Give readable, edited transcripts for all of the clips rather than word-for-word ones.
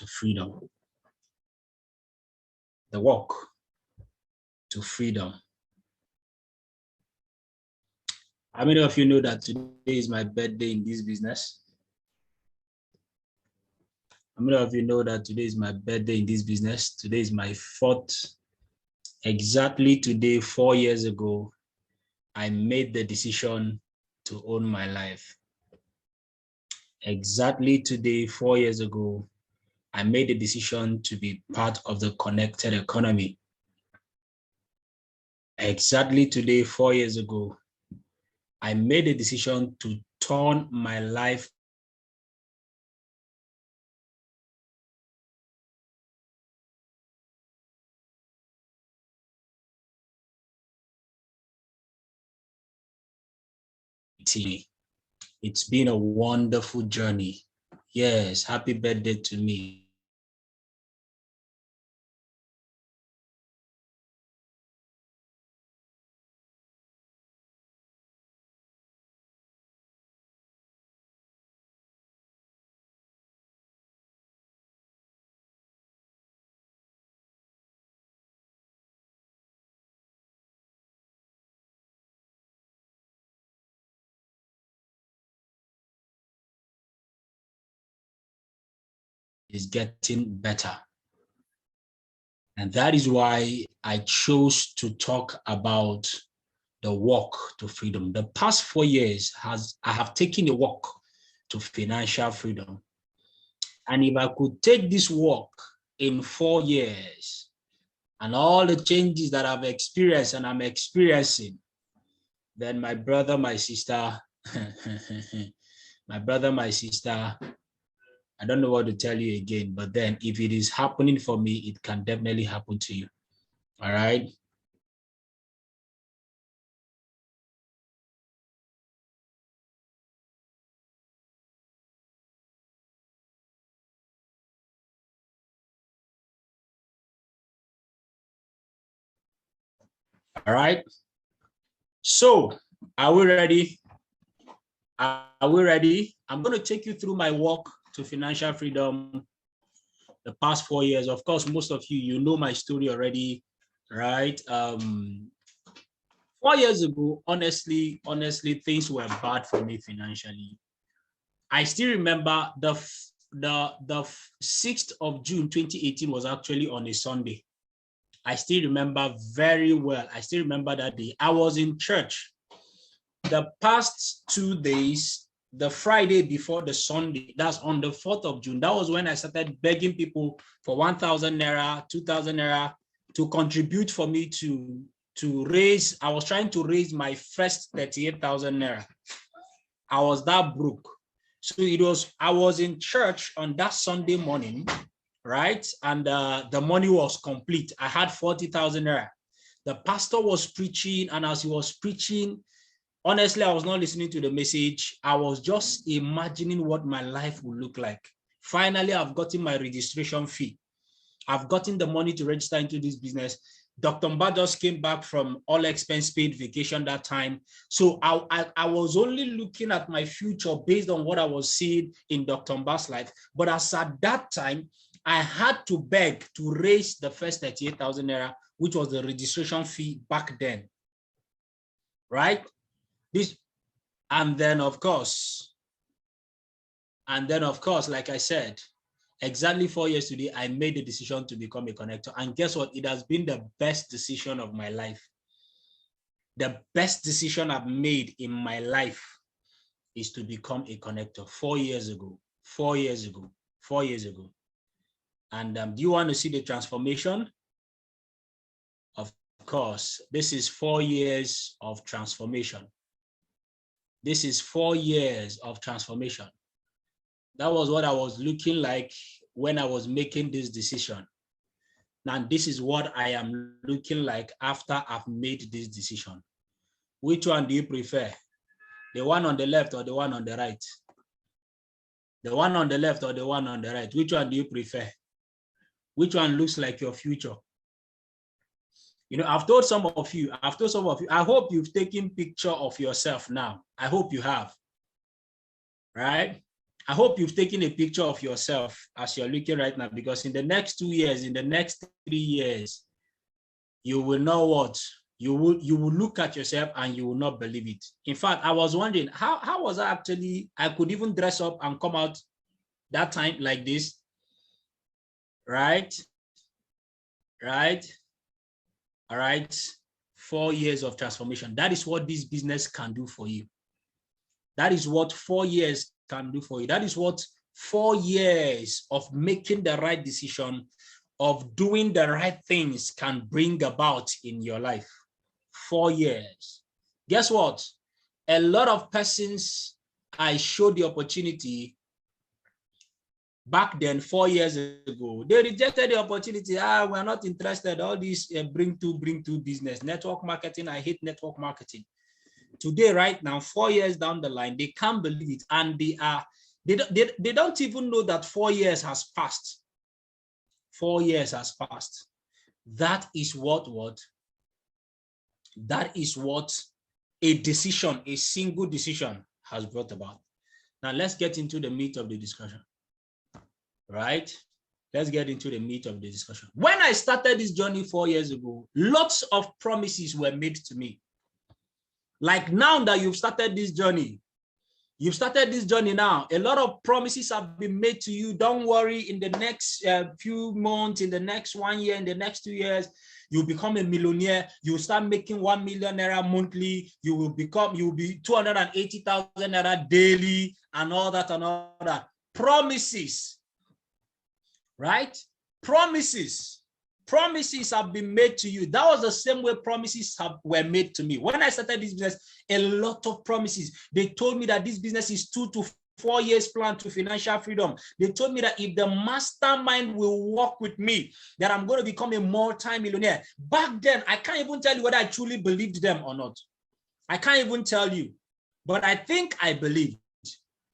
to freedom. The walk to freedom. How many of you know that today is my birthday in this business? How many of you know that today is my birthday in this business? Today is my fourth. Exactly today, 4 years ago, I made the decision to own my life. Exactly today, 4 years ago, I made the decision to be part of the connected economy. Exactly today, 4 years ago, I made a decision to turn my life to. It's been a wonderful journey. Yes, happy birthday to me. Is getting better. And that is why I chose to talk about the walk to freedom. The past 4 years I have taken a walk to financial freedom. And if I could take this walk in 4 years and all the changes that I've experienced and I'm experiencing, then my brother, my sister, my sister, I don't know what to tell you again, but then if it is happening for me, it can definitely happen to you. All right. All right. So are we ready? Are we ready? I'm going to take you through my walk to financial freedom the past 4 years. Of course, most of you, you know my story already, right? 4 years ago, honestly, things were bad for me financially. I still remember the 6th of June, 2018 was actually on a Sunday. I still remember very well. I still remember that day. I was in church. The past 2 days, the Friday before the Sunday, that's on the 4th of June, that was when I started begging people for 1,000 naira, 2,000 naira to contribute for me to raise. I was trying to raise my first 38,000 naira. I was that broke. So I was in church on that Sunday morning, right? And the money was complete. I had 40,000 naira. The pastor was preaching, and as he was preaching, honestly, I was not listening to the message. I was just imagining what my life would look like. Finally, I've gotten my registration fee. I've gotten the money to register into this business. Dr. Mba just came back from all expense paid vacation that time. So I was only looking at my future based on what I was seeing in Dr. Mba's life. But as at that time, I had to beg to raise the first 38,000 naira, which was the registration fee back then, right? And then of course, like I said, exactly 4 years today, I made the decision to become a connector. And guess what? It has been the best decision of my life. The best decision I've made in my life is to become a connector 4 years ago. 4 years ago. 4 years ago. And do you want to see the transformation? Of course, this is 4 years of transformation. This is 4 years of transformation. That was what I was looking like when I was making this decision. Now, this is what I am looking like after I've made this decision. Which one do you prefer? The one on the left or the one on the right? The one on the left or the one on the right? Which one do you prefer? Which one looks like your future? You know, I've told some of you, I hope you've taken a picture of yourself now. I hope you have, right? I hope you've taken a picture of yourself as you're looking right now, because in the next 2 years, in the next 3 years, you will know what? You will look at yourself and you will not believe it. In fact, I was wondering, how was I could even dress up and come out that time like this, right? All right. 4 years of transformation. That is what this business can do for you. That is what 4 years can do for you. That is what 4 years of making the right decision, of doing the right things can bring about in your life. 4 years. Guess what? A lot of persons I showed the opportunity back then, 4 years ago, they rejected the opportunity. We're not interested. All this bring to business. Network marketing, I hate network marketing. Today, right now, 4 years down the line, they can't believe it. And they don't even know that 4 years has passed. 4 years has passed. That is what a decision, a single decision has brought about. Now let's get into the meat of the discussion. Right? Let's get into the meat of the discussion. When I started this journey 4 years ago, lots of promises were made to me. Like now that you've started this journey now, a lot of promises have been made to you. Don't worry, in the next few months, in the next 1 year, in the next 2 years, you'll become a millionaire. You'll start making 1 million naira monthly. You'll be 280,000 naira daily, and all that. Promises, right? Promises have been made to you. That was the same way promises were made to me. When I started this business, a lot of promises. They told me that this business is 2 to 4 years plan to financial freedom. They told me that if the mastermind will work with me, that I'm going to become a multi-millionaire. Back then, I can't even tell you whether I truly believed them or not. I can't even tell you. But I think I believed.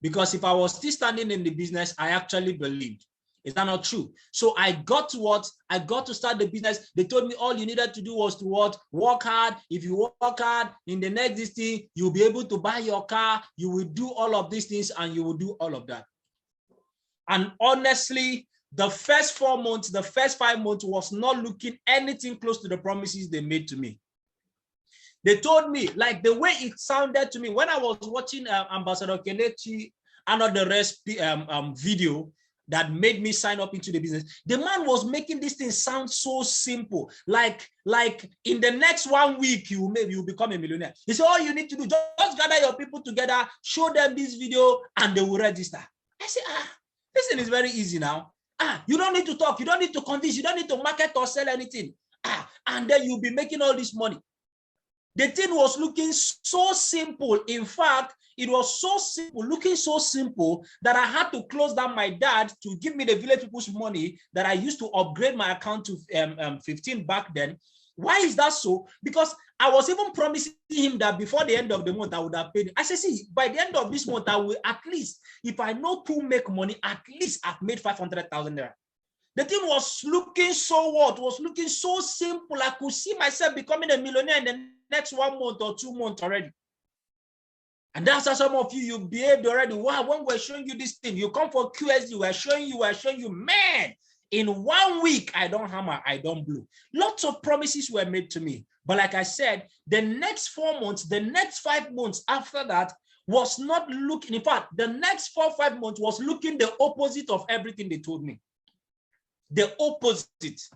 Because if I was still standing in the business, I actually believed. Is that not true? So I got to start the business. They told me all you needed to do was to what? Work hard. If you work hard in the next thing, you'll be able to buy your car. You will do all of these things and you will do all of that. And honestly, the first 4 months, the first 5 months was not looking anything close to the promises they made to me. They told me, like the way it sounded to me when I was watching Ambassador Kelechi and all the rest video that made me sign up into the business. The man was making this thing sound so simple. Like in the next 1 week, you become a millionaire. He said, all you need to do, just gather your people together, show them this video, and they will register. I said, this thing is very easy now. You don't need to talk, you don't need to convince, you don't need to market or sell anything. And then you'll be making all this money. The thing was looking so simple. In fact, it was so simple, looking so simple, that I had to close down my dad to give me the village people's money that I used to upgrade my account to 15 back then. Why is that so? Because I was even promising him that before the end of the month, I would have paid him. I said, see, by the end of this month, I will at least, if I know to make money, at least I've made 500,000 naira. The thing was looking so what? Was looking so simple. I could see myself becoming a millionaire in the next 1 month or 2 months already. And that's how some of you behaved already. Wow, when we're showing you this thing, you come for QSD, we're showing you, man, in 1 week, I don't hammer, I don't blow. Lots of promises were made to me. But like I said, the next 4 months, the next 5 months after that was not looking, in fact, the next 4 or 5 months was looking the opposite of everything they told me. The opposite.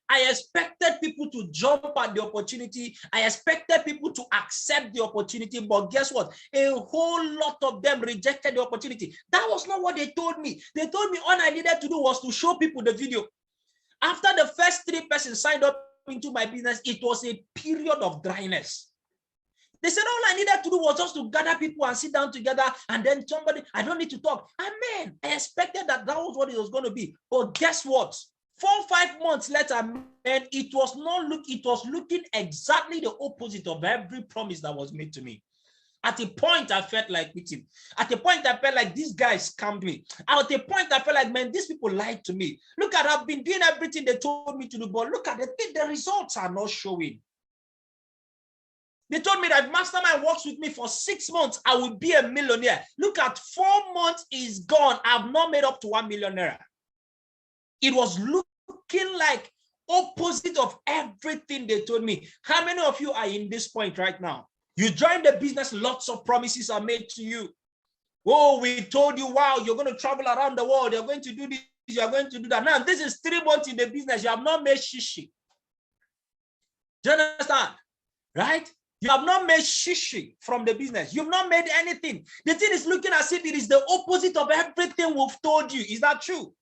I expected people to jump at the opportunity. I expected people to accept the opportunity. But guess what? A whole lot of them rejected the opportunity. That was not what they told me. They told me all I needed to do was to show people the video. After the first 3 persons signed up into my business, it was a period of dryness. They said all I needed to do was just to gather people and sit down together, and then somebody, I don't need to talk. Amen. I expected that was what it was going to be. But guess what? 4 or 5 months later, man, it was looking exactly the opposite of every promise that was made to me. At a point, I felt like quitting. At a point, I felt like these guys scammed me. At a point, I felt like, man, these people lied to me. Look at, I've been doing everything they told me to do, but look at the results are not showing. They told me that mastermind works with me for 6 months, I will be a millionaire. Look at 4 months is gone. I've not made up to 1 million naira. It was looking like opposite of everything they told me. How many of you are in this point right now? You joined the business, lots of promises are made to you. Oh, we told you, wow, you're going to travel around the world. You're going to do this, you're going to do that. Now, this is 3 months in the business. You have not made shishi. Do you understand? Right? You have not made shishi from the business. You've not made anything. The thing is looking as if it is the opposite of everything we've told you. Is that true?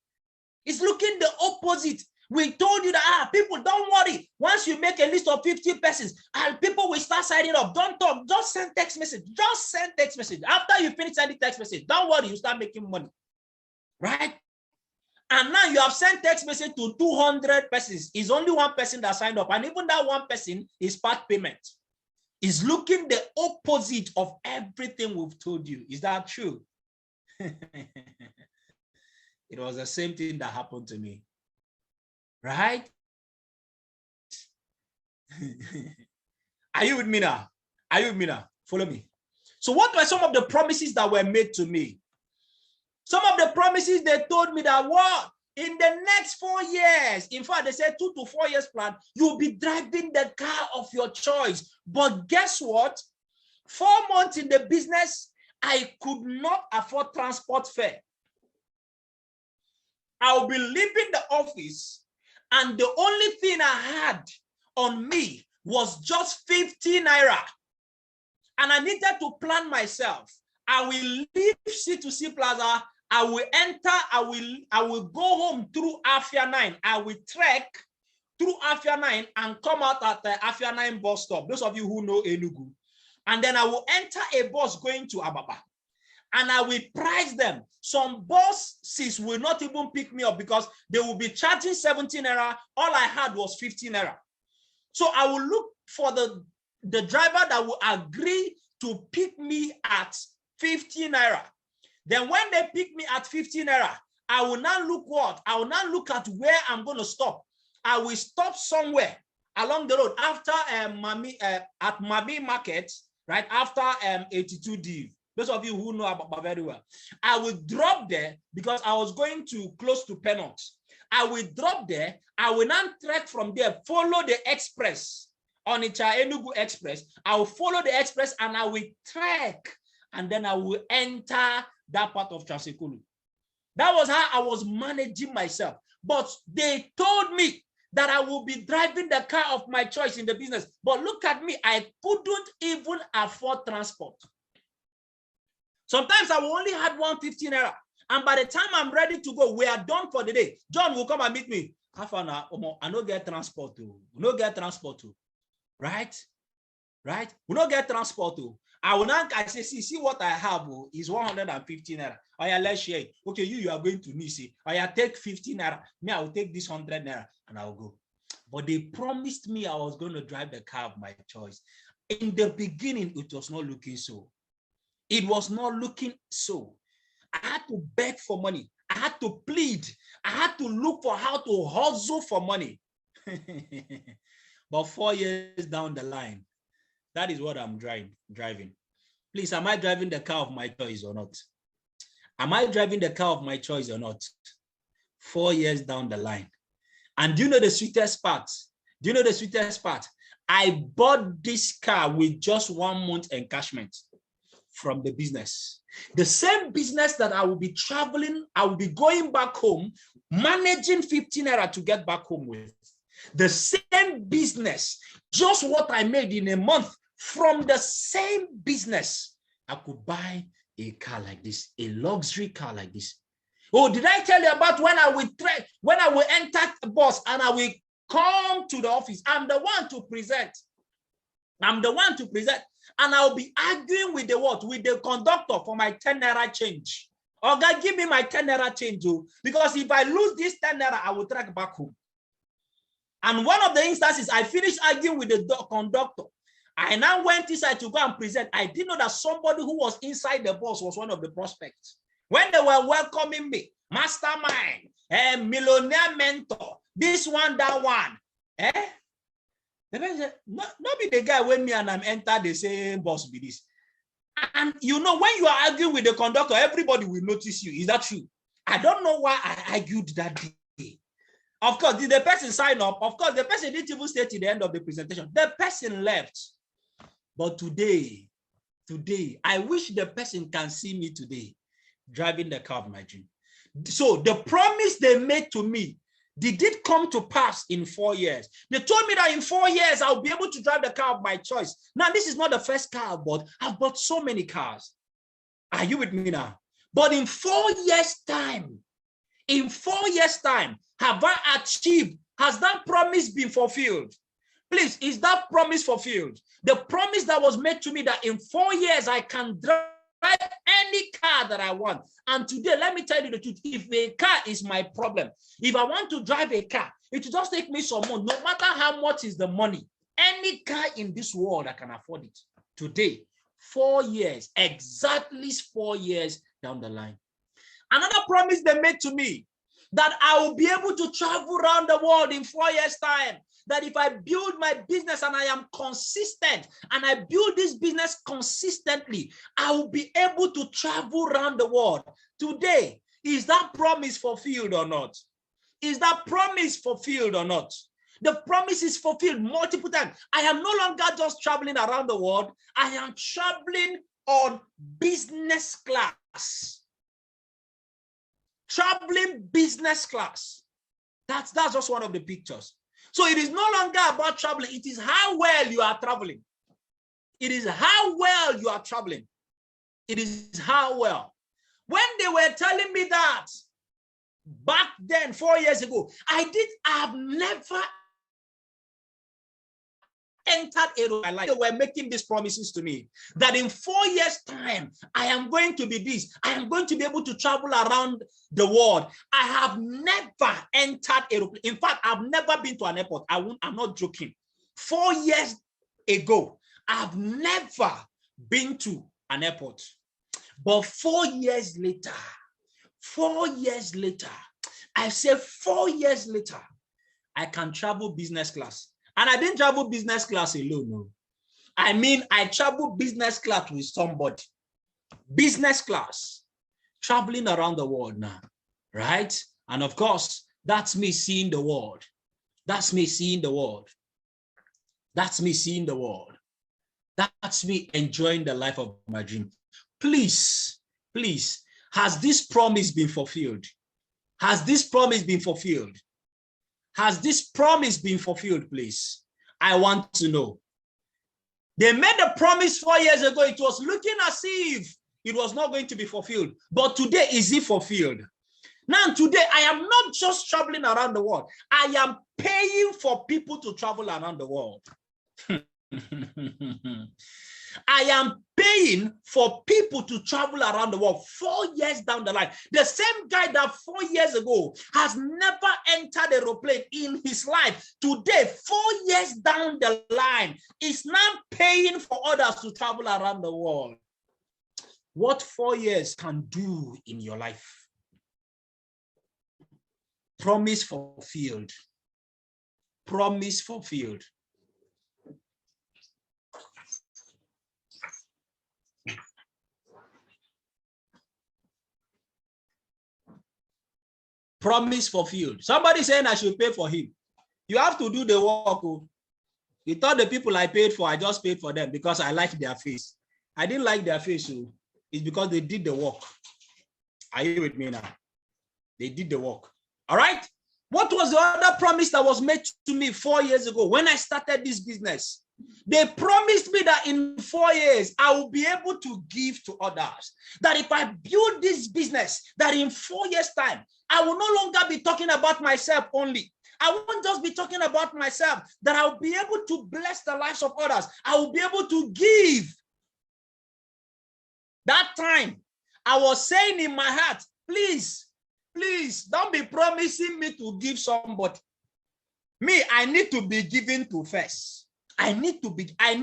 It's looking the opposite. We told you that, people, don't worry. Once you make a list of 50 persons, and people will start signing up. Don't talk. Just send text message. Just send text message. After you finish sending text message, don't worry. You start making money. Right? And now you have sent text message to 200 persons. It's only one person that signed up. And even that one person is part payment. It's looking the opposite of everything we've told you. Is that true? It was the same thing that happened to me. Right? Are you with me now? Are you with me now? Follow me. So what were some of the promises that were made to me? Some of the promises they told me that what? In the next 4 years, in fact, they said 2 to 4 years plan, you'll be driving the car of your choice. But guess what? 4 months in the business, I could not afford transport fare. I'll be leaving the office, and the only thing I had on me was just 50 naira. And I needed to plan myself. I will leave C2C Plaza. I will enter. I will go home through Afia 9. I will trek through Afia 9 and come out at the Afia 9 bus stop. Those of you who know Enugu. And then I will enter a bus going to Ababa. And I will price them. Some buses will not even pick me up because they will be charging 17 naira. All I had was 15 naira. So I will look for the driver that will agree to pick me at 15 naira. Then when they pick me at 15 naira, I will now look what? I will now look at where I'm going to stop. I will stop somewhere along the road after at Mami Market, right after 82D. Those of you who know about very well. I will drop there because I was going to close to Penot. I will drop there. I will now trek from there, follow the express, Onitsha Enugu Express. I will follow the express and I will trek, and then I will enter that part of Transekulu. That was how I was managing myself. But they told me that I will be driving the car of my choice in the business. But look at me, I couldn't even afford transport. Sometimes I will only have 150 naira. And by the time I'm ready to go, we are done for the day. John will come and meet me. Half an hour, I don't get transport to. We don't get transport to. Right? Right? We don't get transport to. I will not, I say, see what I have is 150 naira. Oh yeah, let's share it. Okay, you are going to Nisi. Oh yeah, take 50 naira. Me, I will take this 100 naira and I'll go. But they promised me I was going to drive the car of my choice. In the beginning, it was not looking so. It was not looking so. I had to beg for money. I had to plead. I had to look for how to hustle for money. But 4 years down the line, that is what I'm driving. Please, am I driving the car of my choice or not? Am I driving the car of my choice or not? 4 years down the line. And do you know the sweetest part? Do you know the sweetest part? I bought this car with just 1 month encashment from the business. The same business that I will be traveling, I will be going back home, managing 15 naira to get back home with. The same business, just what I made in a month from the same business, I could buy a car like this, a luxury car like this. Oh, did I tell you about when I will enter the bus and I will come to the office? I'm the one to present. I'm the one to present. And I'll be arguing with the what? With the conductor for my 10 naira change. Oh, God, give me my 10 naira change. Oh, because if I lose this 10 naira, I will track back home. And one of the instances, I finished arguing with the conductor. I now went inside to go and present. I didn't know that somebody who was inside the bus was one of the prospects. When they were welcoming me, mastermind, millionaire mentor, this one, that one. The person said, not be the guy when me and I'm enter the same bus be this. And you know, when you are arguing with the conductor, everybody will notice you. Is that true? I don't know why I argued that day. Of course, did the person sign up? Of course, the person didn't even stay to the end of the presentation. The person left. But today, I wish the person can see me today driving the car of my dream. So the promise they made to me, did it come to pass in 4 years? They told me that in 4 years, I'll be able to drive the car of my choice. Now, this is not the first car I bought. I've bought so many cars. Are you with me now? But in 4 years' time, have I achieved? Has that promise been fulfilled? Please, is that promise fulfilled? The promise that was made to me that in 4 years, I can drive any car that I want. And today, let me tell you the truth. If a car is my problem, if I want to drive a car, it will just take me some money. No matter how much is the money, any car in this world, I can afford it. Today, 4 years, exactly 4 years down the line. Another promise they made to me, that I will be able to travel around the world in 4 years' time. That if I build my business and I am consistent and I build this business consistently, I will be able to travel around the world. Today, is that promise fulfilled or not? Is that promise fulfilled or not? The promise is fulfilled multiple times. I am no longer just traveling around the world. I am traveling on business class. Traveling business class. That's just one of the pictures. So it is no longer about traveling. It is how well you are traveling. It is how well you are traveling. It is how well. When they were telling me that back then, 4 years ago, I've never entered a life. They were making these promises to me that in 4 years' time, I am going to be this. I am going to be able to travel around the world. I have never entered a airplane. In fact, I've never been to an airport. I'm not joking. 4 years ago, I've never been to an airport. But 4 years later, I say 4 years later, I can travel business class. And I didn't travel business class alone. No. I mean, I travel business class with somebody. Business class, traveling around the world now, right? And of course, that's me seeing the world. That's me seeing the world. That's me seeing the world. That's me enjoying the life of my dream. Please, has this promise been fulfilled? Has this promise been fulfilled? Has this promise been fulfilled, please? I want to know. They made a promise 4 years ago. It was looking as if it was not going to be fulfilled. But today, is it fulfilled? Now, today, I am not just traveling around the world. I am paying for people to travel around the world. I am paying for people to travel around the world 4 years down the line. The same guy that 4 years ago has never entered an aeroplane in his life, today, 4 years down the line, is now paying for others to travel around the world. What 4 years can do in your life? Promise fulfilled. Promise fulfilled. Promise fulfilled. Somebody saying I should pay for him. You have to do the work. You thought the people I paid for, I just paid for them because I like their face. I didn't like their face. So it's because they did the work. Are you with me now? They did the work. All right. What was the other promise that was made to me 4 years ago when I started this business? They promised me that in 4 years, I will be able to give to others. That if I build this business, that in 4 years' time, I will no longer be talking about myself only. I won't just be talking about myself, that I'll be able to bless the lives of others. I will be able to give. That time, I was saying in my heart, please, don't be promising me to give somebody. Me, I need to be given to first. I need it. I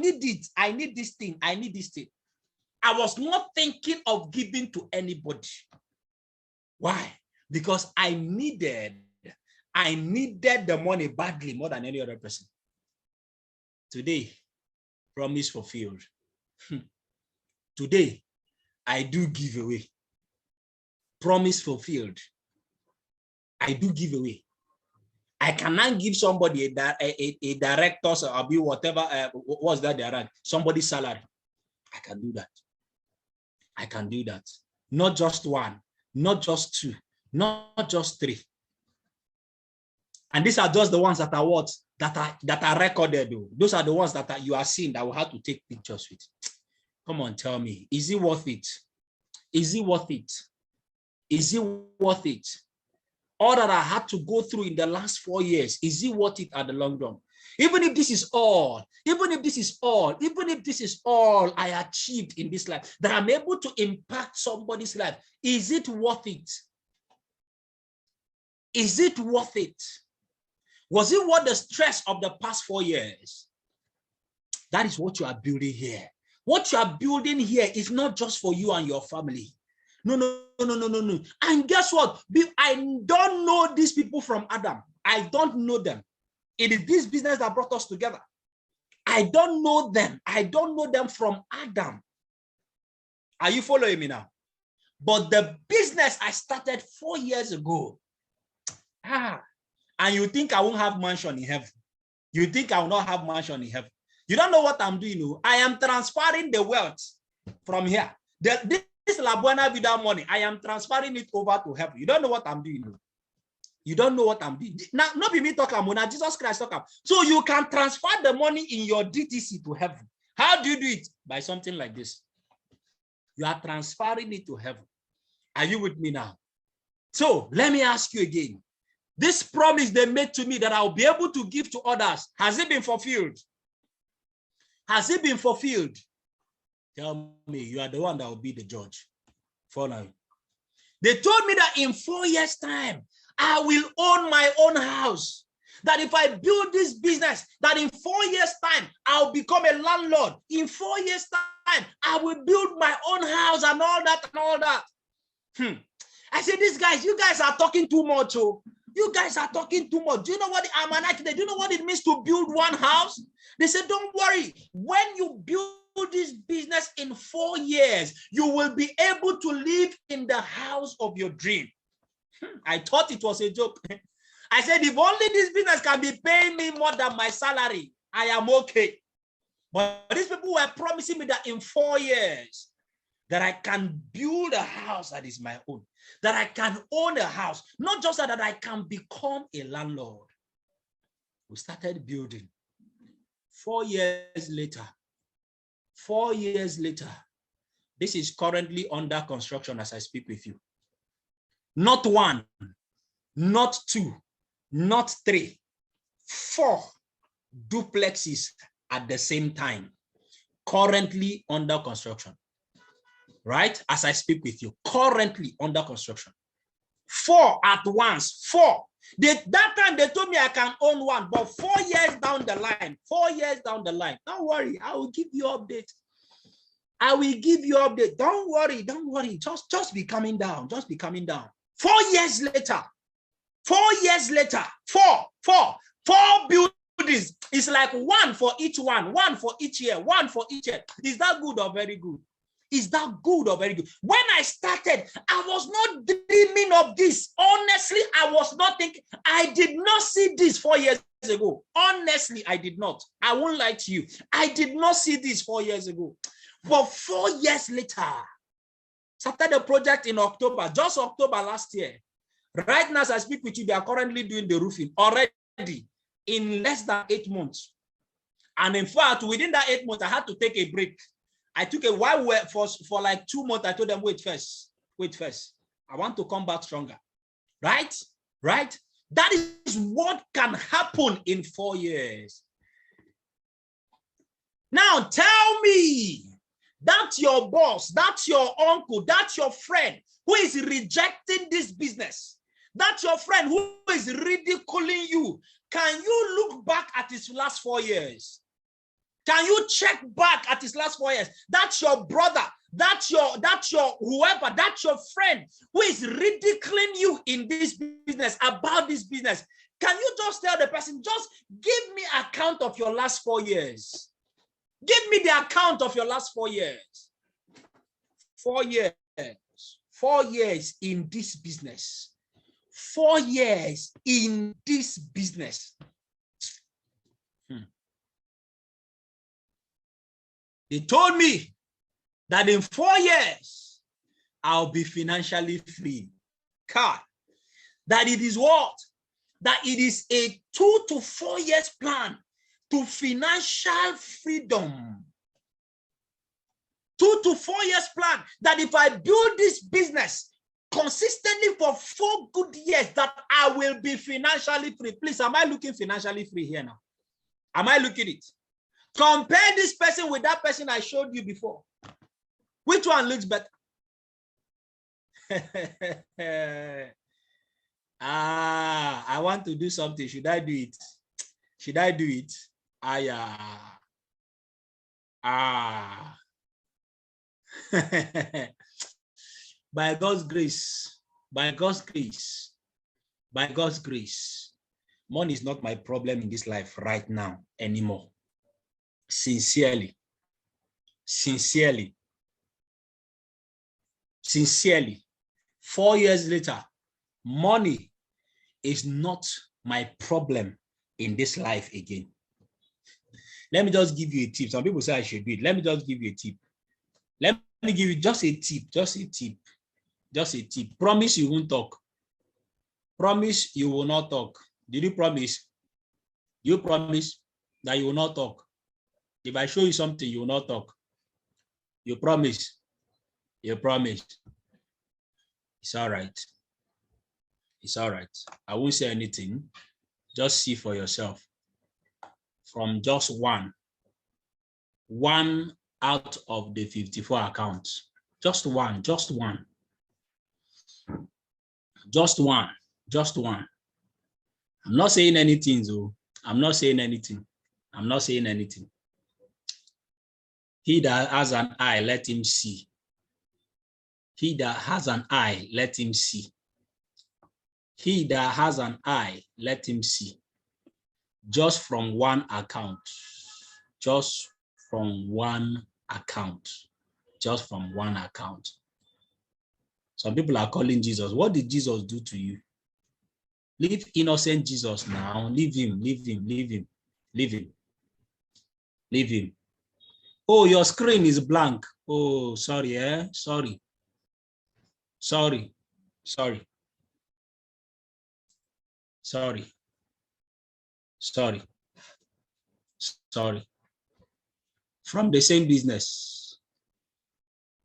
need this thing. I need this thing. I was not thinking of giving to anybody. Why? Because I needed the money badly more than any other person. Today, promise fulfilled. Today, I do give away. Promise fulfilled. I do give away. I cannot give somebody a director's or be whatever, what's that they rank, somebody's salary. I can do that. I can do that. Not just one, not just two, not just three. And these are just the ones that are what? That are recorded. Though. Those are the ones that you are seeing that will have to take pictures with. Come on, tell me, is it worth it? Is it worth it? Is it worth it? All that I had to go through in the last 4 years, is it worth it at the long run? Even if this is all, even if this is all I achieved in this life, that I'm able to impact somebody's life, is it worth it? Is it worth it? Was it worth the stress of the past 4 years? That is what you are building here. What you are building here is not just for you and your family. No. And guess what? I don't know these people from Adam. I don't know them. It is this business that brought us together. I don't know them. I don't know them from Adam. Are you following me now? But the business I started 4 years ago, and you think I won't have mansion in heaven. You think I will not have mansion in heaven. You don't know what I'm doing. No? I am transferring the wealth from here. This Buena Vida money, I am transferring it over to heaven. You don't know what I'm doing. No? You don't know what I'm doing. Now, not be me talking, now Jesus Christ talking. So you can transfer the money in your DTC to heaven. How do you do it? By something like this. You are transferring it to heaven. Are you with me now? So let me ask you again. This promise they made to me that I'll be able to give to others, has it been fulfilled? Has it been fulfilled? Tell me, you are the one that will be the judge. For now. They told me that in 4 years' time, I will own my own house. That if I build this business, that in 4 years' time, I'll become a landlord. In 4 years' time, I will build my own house and all that and all that. I said, these guys, you guys are talking too much. Oh. You guys are talking too much. Do you know what do you know what it means to build one house? They said, don't worry. When you build this business in 4 years, you will be able to live in the house of your dream. I thought it was a joke. I said, if only this business can be paying me more than my salary, I am okay. But these people were promising me that in 4 years, that I can build a house that is my own, that I can own a house, not just that I can become a landlord. We started building. 4 years later, 4 years later, this is currently under construction as I speak with you. Not one, not two, not three, 4 duplexes at the same time, currently under construction. Right? As I speak with you, currently under construction. 4 at once, 4. That time they told me I can own one, but 4 years down the line, 4 years down the line, don't worry, I will give you update. I will give you update. Don't worry, don't worry. Just be coming down. Just be coming down. 4 years later, 4 years later, 4 buildings. It's like one for each one for each year, one for each year. Is that good or very good? Is that good or very good? When I started, I was not dreaming of this. Honestly, I was not thinking. I did not see this 4 years ago. Honestly, I did not. I won't lie to you. I did not see this 4 years ago. But 4 years later, started the project in October, just October last year. Right now, as I speak with you, they are currently doing the roofing already in less than 8 months. And in fact, within that 8 months, I had to take a break. I took a while for like 2 months. I told them, wait first. I want to come back stronger. Right? That is what can happen in 4 years. Now tell me, that's your boss, that's your uncle, that's your friend who is rejecting this business. That's your friend who is ridiculing you. Can you look back at his last 4 years? Can you check back at his last 4 years? That's your brother. That's your whoever. That's your friend who is ridiculing you in this business, about this business. Can you just tell the person, just give me account of your last 4 years? Give me the account of your last 4 years. 4 years. 4 years in this business. 4 years in this business. They told me that in 4 years, I'll be financially free. God, that it is what? That it is a 2 to 4 years plan to financial freedom. 2 to 4 years plan that if I build this business consistently for 4 good years, that I will be financially free. Please, am I looking financially free here now? Am I looking it? Compare this person with that person I showed you before. Which one looks better? I want to do something. Should I do it? Should I do it? By God's grace, by God's grace, by God's grace, money is not my problem in this life right now anymore. Sincerely, 4 years later, money is not my problem in this life again. Let me just give you a tip. Some people say I should do it. Let me just give you a tip. Let me give you just a tip. Promise you won't talk. Promise you will not talk. Did you promise? You promise that you will not talk. If I show you something, you will not talk. You promise. You promise. It's all right. It's all right. I won't say anything. Just see for yourself. From just one out of the 54 accounts. Just one. I'm not saying anything, though. I'm not saying anything. He that has an eye, let him see. He that has an eye, let him see. He that has an eye, let him see. Just from one account. Just from one account. Some people are calling Jesus. What did Jesus do to you? Leave innocent Jesus now. Leave him. Oh, your screen is blank. Oh, sorry, Sorry. From the same business.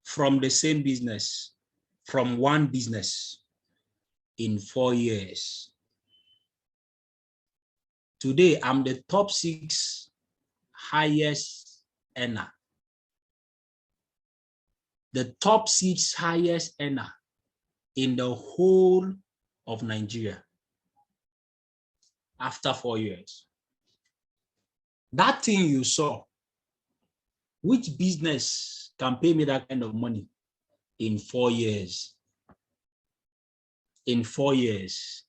From one business in 4 years. Today, I'm the top 6 highest earner. The top 6 highest earner in the whole of Nigeria after 4 years. That thing you saw, which business can pay me that kind of money in 4 years? In 4 years.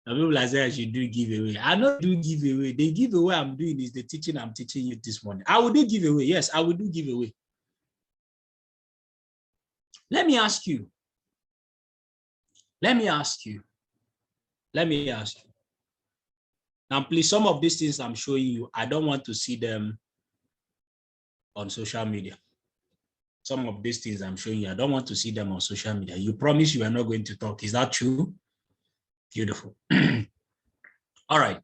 People like say I should do giveaway. I don't do giveaway. The giveaway I'm doing is the teaching I'm teaching you this morning. I will do giveaway. Yes, I will do giveaway. Let me ask you. Now, please, some of these things I'm showing you, I don't want to see them on social media. Some of these things I'm showing you, I don't want to see them on social media. You promise you are not going to talk. Is that true? Beautiful. All right.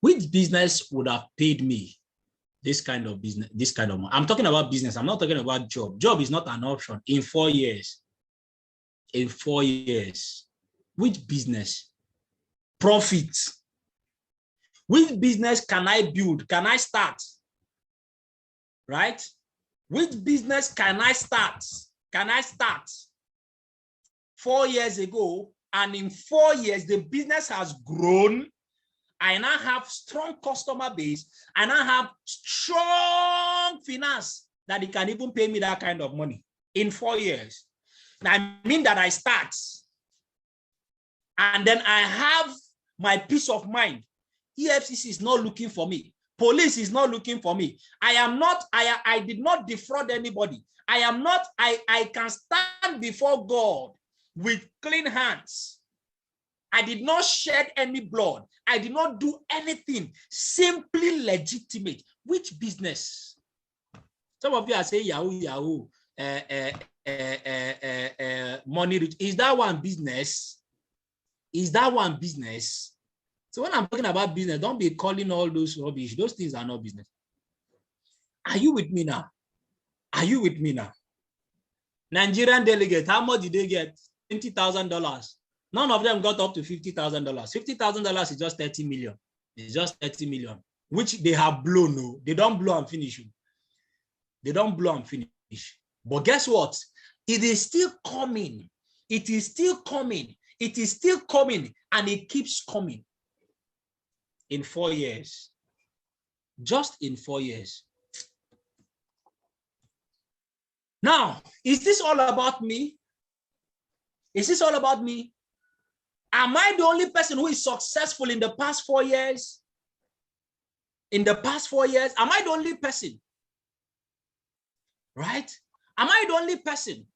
Which business would have paid me this kind of business, this kind of money? I'm talking about business. I'm not talking about job. Job is not an option in 4 years. In 4 years. Which business? Profit. Which business can I build? Can I start? Right? Which business can I start? 4 years ago, and in 4 years, the business has grown. I now have strong customer base. I now have strong finance that it can even pay me that kind of money in 4 years. I mean that I start. And then I have my peace of mind. EFCC is not looking for me. Police is not looking for me. I did not defraud anybody. I can stand before God with clean hands. I did not shed any blood. I did not do anything. Simply legitimate. Which business? Some of you are saying Yahoo, money rich. Is that one business? Is that one business? So when I'm talking about business, don't be calling all those rubbish. Those things are not business. Are you with me now? Are you with me now? Nigerian delegate, how much did they get? $20,000. None of them got up to $50,000. $50,000 is just 30 million. It's just 30 million, which they have blown. No, they don't blow and finish. They don't blow and finish. But guess what? It is still coming. It is still coming. It is still coming, and it keeps coming. In 4 years, just in 4 years. Now, is this all about me? Is this all about me? Am I the only person who is successful in the past 4 years? In the past 4 years, am I the only person? Right? Am I the only person?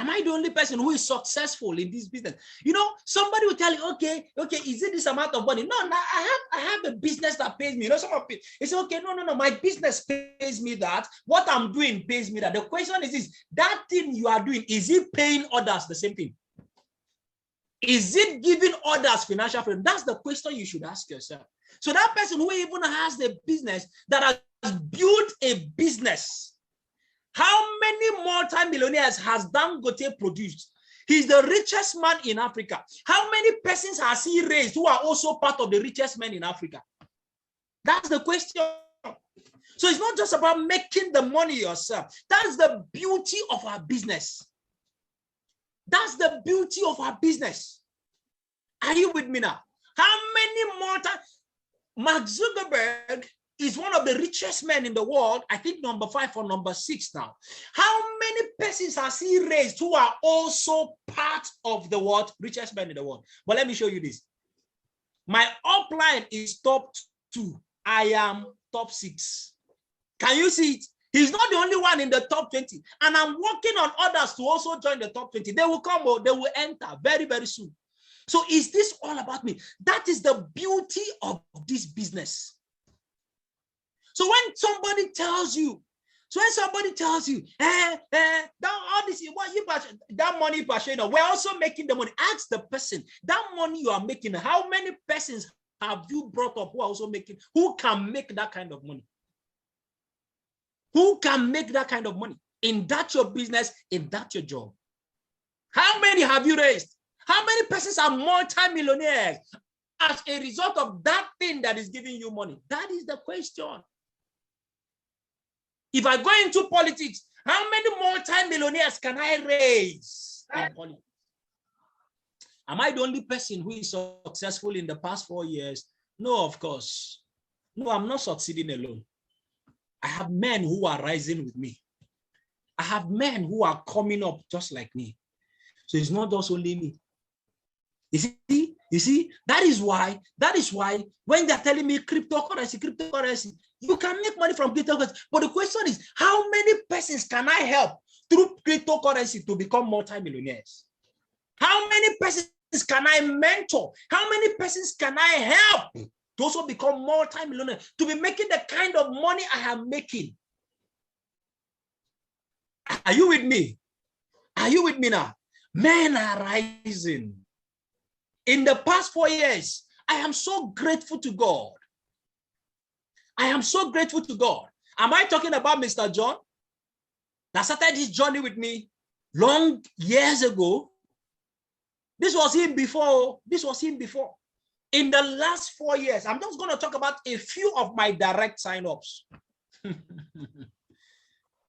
Am I the only person who is successful in this business? You know, somebody will tell you, okay, is it this amount of money? No, I have a business that pays me. You know, some of people, it's okay, no, my business pays me that. What I'm doing pays me that. The question is this, that thing you are doing, is it paying others the same thing? Is it giving others financial freedom? That's the question you should ask yourself. So that person who even has the business, that has built a business, how many multi-millionaires has Dangote produced? He's the richest man in Africa. How many persons has he raised who are also part of the richest men in Africa? That's the question. So it's not just about making the money yourself. That's the beauty of our business. That's the beauty of our business. Are you with me now? How many Mark Zuckerberg is one of the richest men in the world, I think number 5 or number 6 now. How many persons has he raised who are also part of the world, richest men in the world? But let me show you this. My upline is top 2. I am top 6. Can you see it? He's not the only one in the top 20. And I'm working on others to also join the top 20. They will come, they will enter very, very soon. So is this all about me? That is the beauty of this business. So when somebody tells you, that all this, what you that money, we're also making the money. Ask the person, that money you are making, how many persons have you brought up who are also making, who can make that kind of money? Who can make that kind of money? In that your business, in that your job. How many have you raised? How many persons are multi-millionaires as a result of that thing that is giving you money? That is the question. If I go into politics, how many multi-millionaires can I raise in politics? Am I the only person who is successful in the past 4 years? No, of course. No, I'm not succeeding alone. I have men who are rising with me. I have men who are coming up just like me. So it's not just only me. You see, that is why when they're telling me cryptocurrency, you can make money from cryptocurrency. But the question is, how many persons can I help through cryptocurrency to become multi-millionaires? How many persons can I mentor? How many persons can I help to also become multi-millionaires, to be making the kind of money I am making? Are you with me? Are you with me now? Men are rising. In the past 4 years, I am so grateful to God. I am so grateful to God. Am I talking about Mr. John that started this journey with me long years ago? This was him before. This was him before. In the last 4 years, I'm just going to talk about a few of my direct sign-ups.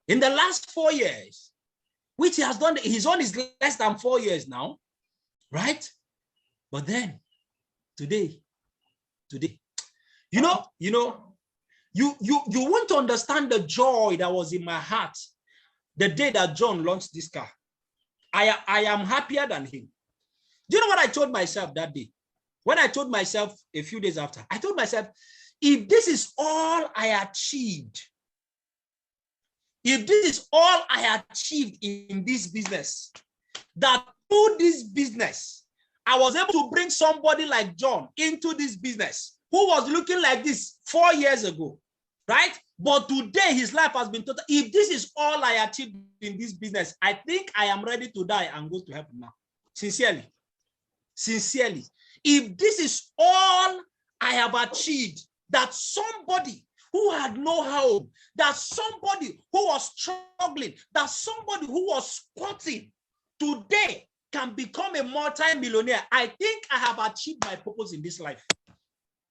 In the last 4 years, which he has done, his own is less than 4 years now, right? But then, today, you won't understand the joy that was in my heart the day that John launched this car. I am happier than him. Do you know what I told myself that day? When I told myself a few days after, I told myself, if this is all I achieved, if this is all I achieved in this business, that through this business, I was able to bring somebody like John into this business who was looking like this 4 years ago, right? But today his life has been total. If this is all I achieved in this business, I think I am ready to die and go to heaven now. Sincerely. Sincerely. If this is all I have achieved, that somebody who had no home, that somebody who was struggling, that somebody who was squatting today can become a multi-millionaire, I think I have achieved my purpose in this life.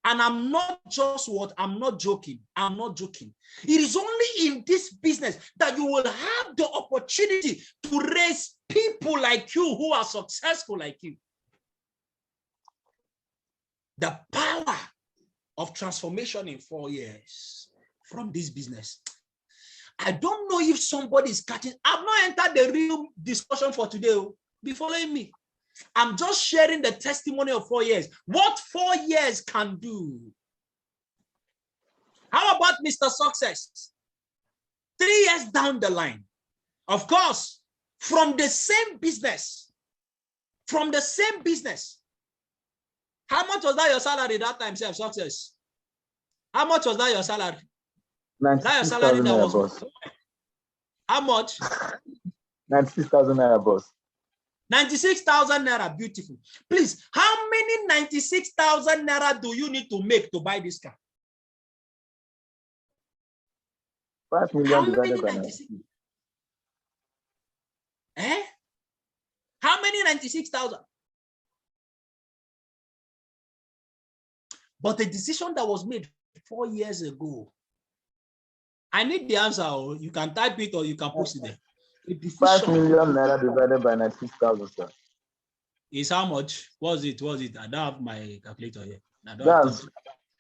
And I'm not just what? I'm not joking. I'm not joking. It is only in this business that you will have the opportunity to raise people like you who are successful like you. The power of transformation in 4 years from this business. I don't know if somebody is catching. I've not entered the real discussion for today. Be following me. I'm just sharing the testimony of 4 years. What 4 years can do. How about Mr. Success? 3 years down the line. Of course, from the same business. From the same business. How much was that your salary that time, Chef Success? How much was that your salary? That your salary that was boss. How much? 96,000 naira, boss. 96,000 naira, beautiful. Please, how many 96,000 naira do you need to make to buy this car? 5 million divided by 96. Eh? How many 96,000? But the decision that was made 4 years ago. I need the answer. You can type it or you can post it there. 5 million naira divided by 96,000, sir. Is how much? Was it? I don't have my calculator here.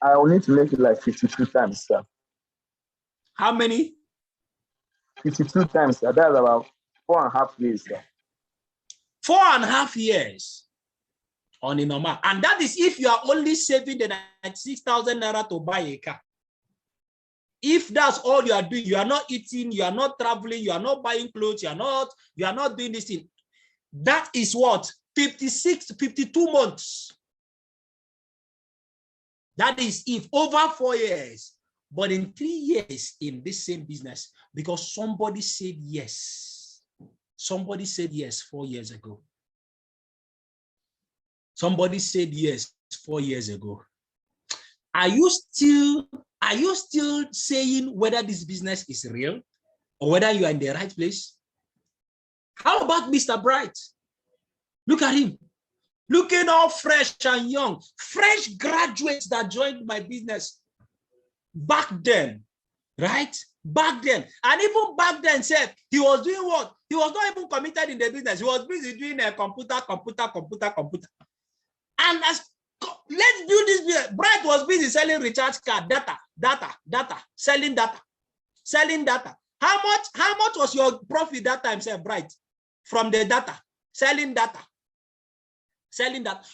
I will need to make it like 52 times, sir. How many? 52 times, sir. That's about 4.5 years, sir. 4.5 years on a normal. And that is if you are only saving the 96,000 naira to buy a car. If that's all you are doing, you are not eating, you are not traveling, you are not buying clothes, you are not doing this thing. That is what? 52 months. That is if over 4 years, but in 3 years in this same business, because somebody said yes. Somebody said yes 4 years ago. Somebody said yes 4 years ago. Are you still saying whether this business is real or whether you are in the right place? How about Mr. Bright? Look at him. Looking all fresh and young. Fresh graduates that joined my business back then, right? Back then. And even back then, said he was doing what? He was not even committed in the business. He was busy doing a computer. And as let's do this. Bright was busy selling recharge card, data, selling data. How much was your profit that time, sir, Bright? From the data, selling data.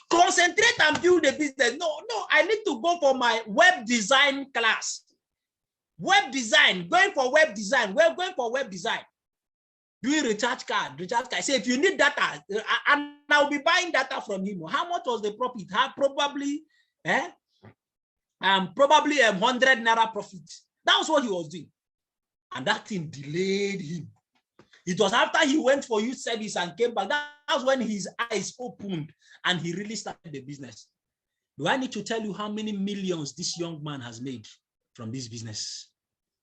Concentrate and build the business. No, I need to go for my web design class. Going for web design. We're going for web design. Doing recharge card. Say if you need data, and I'll be buying data from him. How much was the profit? Probably 100 naira profit. That was what he was doing. And that thing delayed him. It was after he went for youth service and came back. That was when his eyes opened and he really started the business. Do I need to tell you how many millions this young man has made from this business?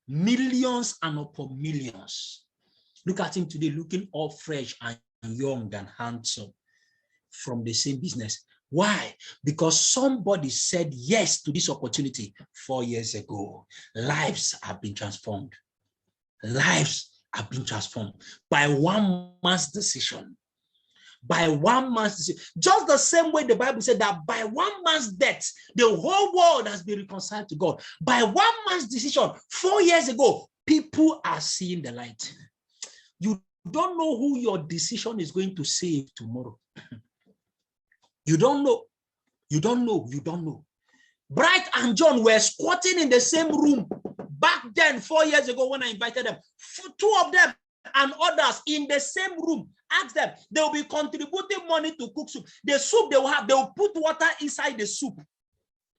Millions and upon millions. Look at him today, looking all fresh and young and handsome from the same business. Why? Because somebody said yes to this opportunity 4 years ago. Lives have been transformed. Lives have been transformed by one man's decision. By one man's decision. Just the same way the Bible said that by one man's death, the whole world has been reconciled to God. By one man's decision 4 years ago, people are seeing the light. You don't know who your decision is going to save tomorrow. You don't know. You don't know. You don't know. Bright and John were squatting in the same room back then, 4 years ago when I invited them. Two of them and others in the same room. Ask them. They will be contributing money to cook soup. The soup they will have, they will put water inside the soup.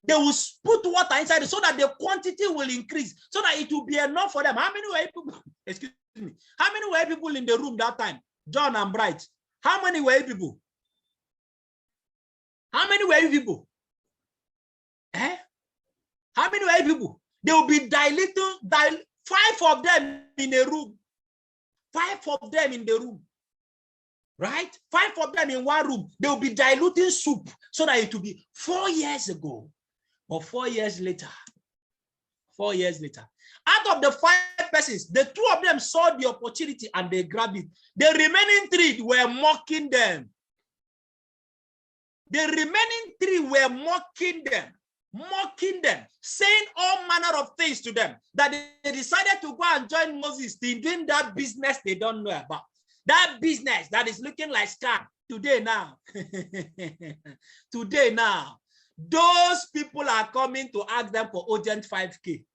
They will put water inside it so that the quantity will increase, so that it will be enough for them. How many were people? Excuse me. How many were people in the room that time? John and Bright. How many were people? How many were people? Eh? How many were people? They will be diluting, 5 of them in a room. 5 of them in the room. Right? 5 of them in one room. They will be diluting soup so that it will be 4 years ago. Or 4 years later. 4 years later. Out of the 5 persons, the 2 of them saw the opportunity and they grabbed it. The remaining 3 were mocking them. The remaining 3 were mocking them, saying all manner of things to them, that they decided to go and join Moses in doing that business they don't know about. That business that is looking like scam today now. Today now. Those people are coming to ask them for urgent 5K.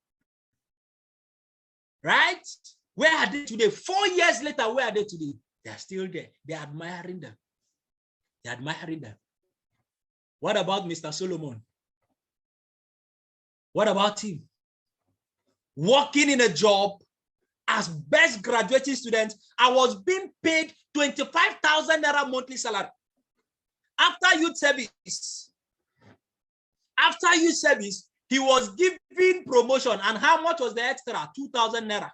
Right? Where are they today? 4 years later, where are they today? They are still there. They are admiring them. They are admiring them. What about Mr. Solomon? What about him? Working in a job as best graduating student, I was being paid 25,000 naira monthly salary. After youth service, he was given promotion. And how much was the extra? 2,000 naira.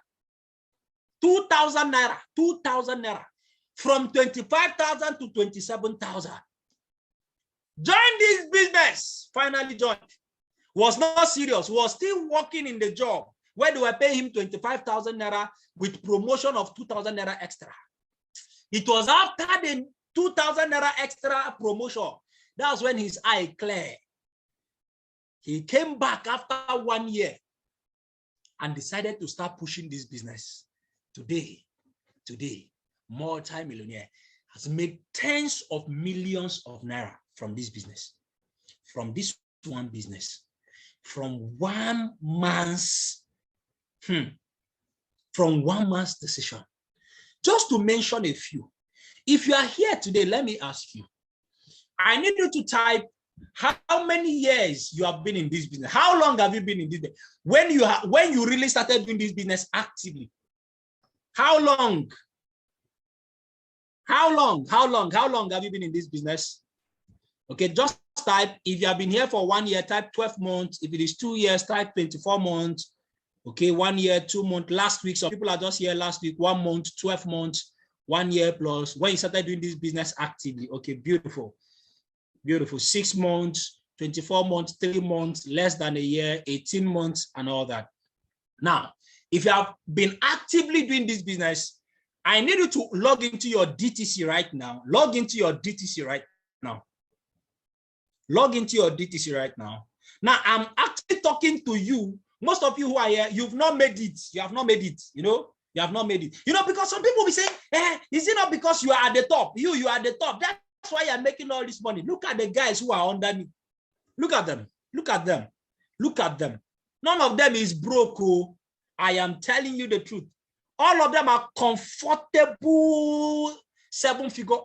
2,000 naira. 2,000 naira. From 25,000 to 27,000. Joined this business. Finally joined. Was not serious. Was still working in the job where they were paying him 25,000 naira with promotion of 2,000 naira extra. It was after the 2,000 naira extra promotion. That was when his eye cleared. He came back after 1 year and decided to start pushing this business. Today, multi-millionaire, has made tens of millions of naira from this business, from this one business, from one man's decision. Just to mention a few. If you are here today, let me ask you. I need you to type how many years you have been in this business. How long have you been in this business? When you really started doing this business actively. How long? How long have you been in this business? Okay, just type. If you have been here for 1 year, type 12 months. If it is 2 years, type 24 months. Okay, 1 year, 2 months. Last week, some people are just here last week, 1 month, 12 months, 1 year plus. When you started doing this business actively. Okay, beautiful. Beautiful. 6 months, 24 months, 3 months, less than a year, 18 months, and all that. Now, if you have been actively doing this business, I need you to log into your DTC right now. Log into your DTC right now. Log into your DTC right now. Now, I'm actually talking to you. Most of you who are here, you've not made it. You have not made it, you know? You have not made it. You know, because some people will be saying, is it not because you are at the top? You are at the top. That's why you're making all this money. Look at the guys who are under me. Look at them. Look at them. Look at them. None of them is broke. Oh. I am telling you the truth. All of them are comfortable 7-figure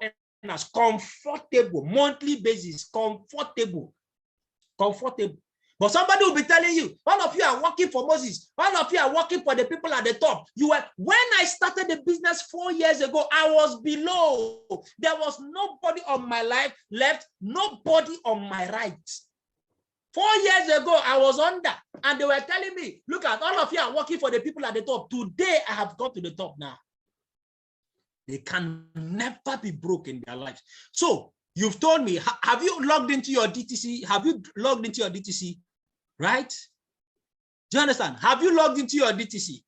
earners. Comfortable. Monthly basis. Comfortable. Comfortable. But somebody will be telling you, all of you are working for Moses. All of you are working for the people at the top. When I started the business 4 years ago, I was below. There was nobody on my left, nobody on my right. 4 years ago, I was under, and they were telling me, look at all of you are working for the people at the top. Today, I have got to the top now. They can never be broke in their lives. So you've told me, have you logged into your DTC? Have you logged into your DTC? Right? Do you understand? Have you logged into your DTC?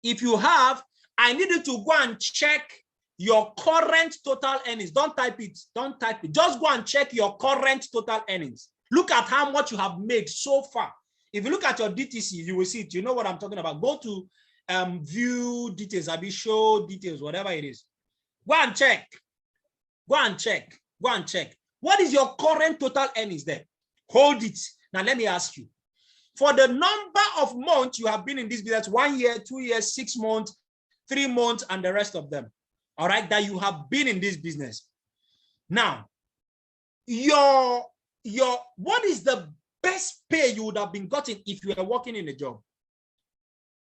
If you have, I need you to go and check your current total earnings. Don't type it. Don't type it. Just go and check your current total earnings. Look at how much you have made so far. If you look at your DTC, you will see it. You know what I'm talking about. Go to view details, show details, whatever it is. Go and check. Go and check. Go and check. What is your current total earnings there? Hold it. Now, let me ask you. For the number of months you have been in this business, 1 year, 2 years, 6 months, 3 months, and the rest of them, all right, that you have been in this business. Now, what is the best pay you would have been gotten if you were working in a job?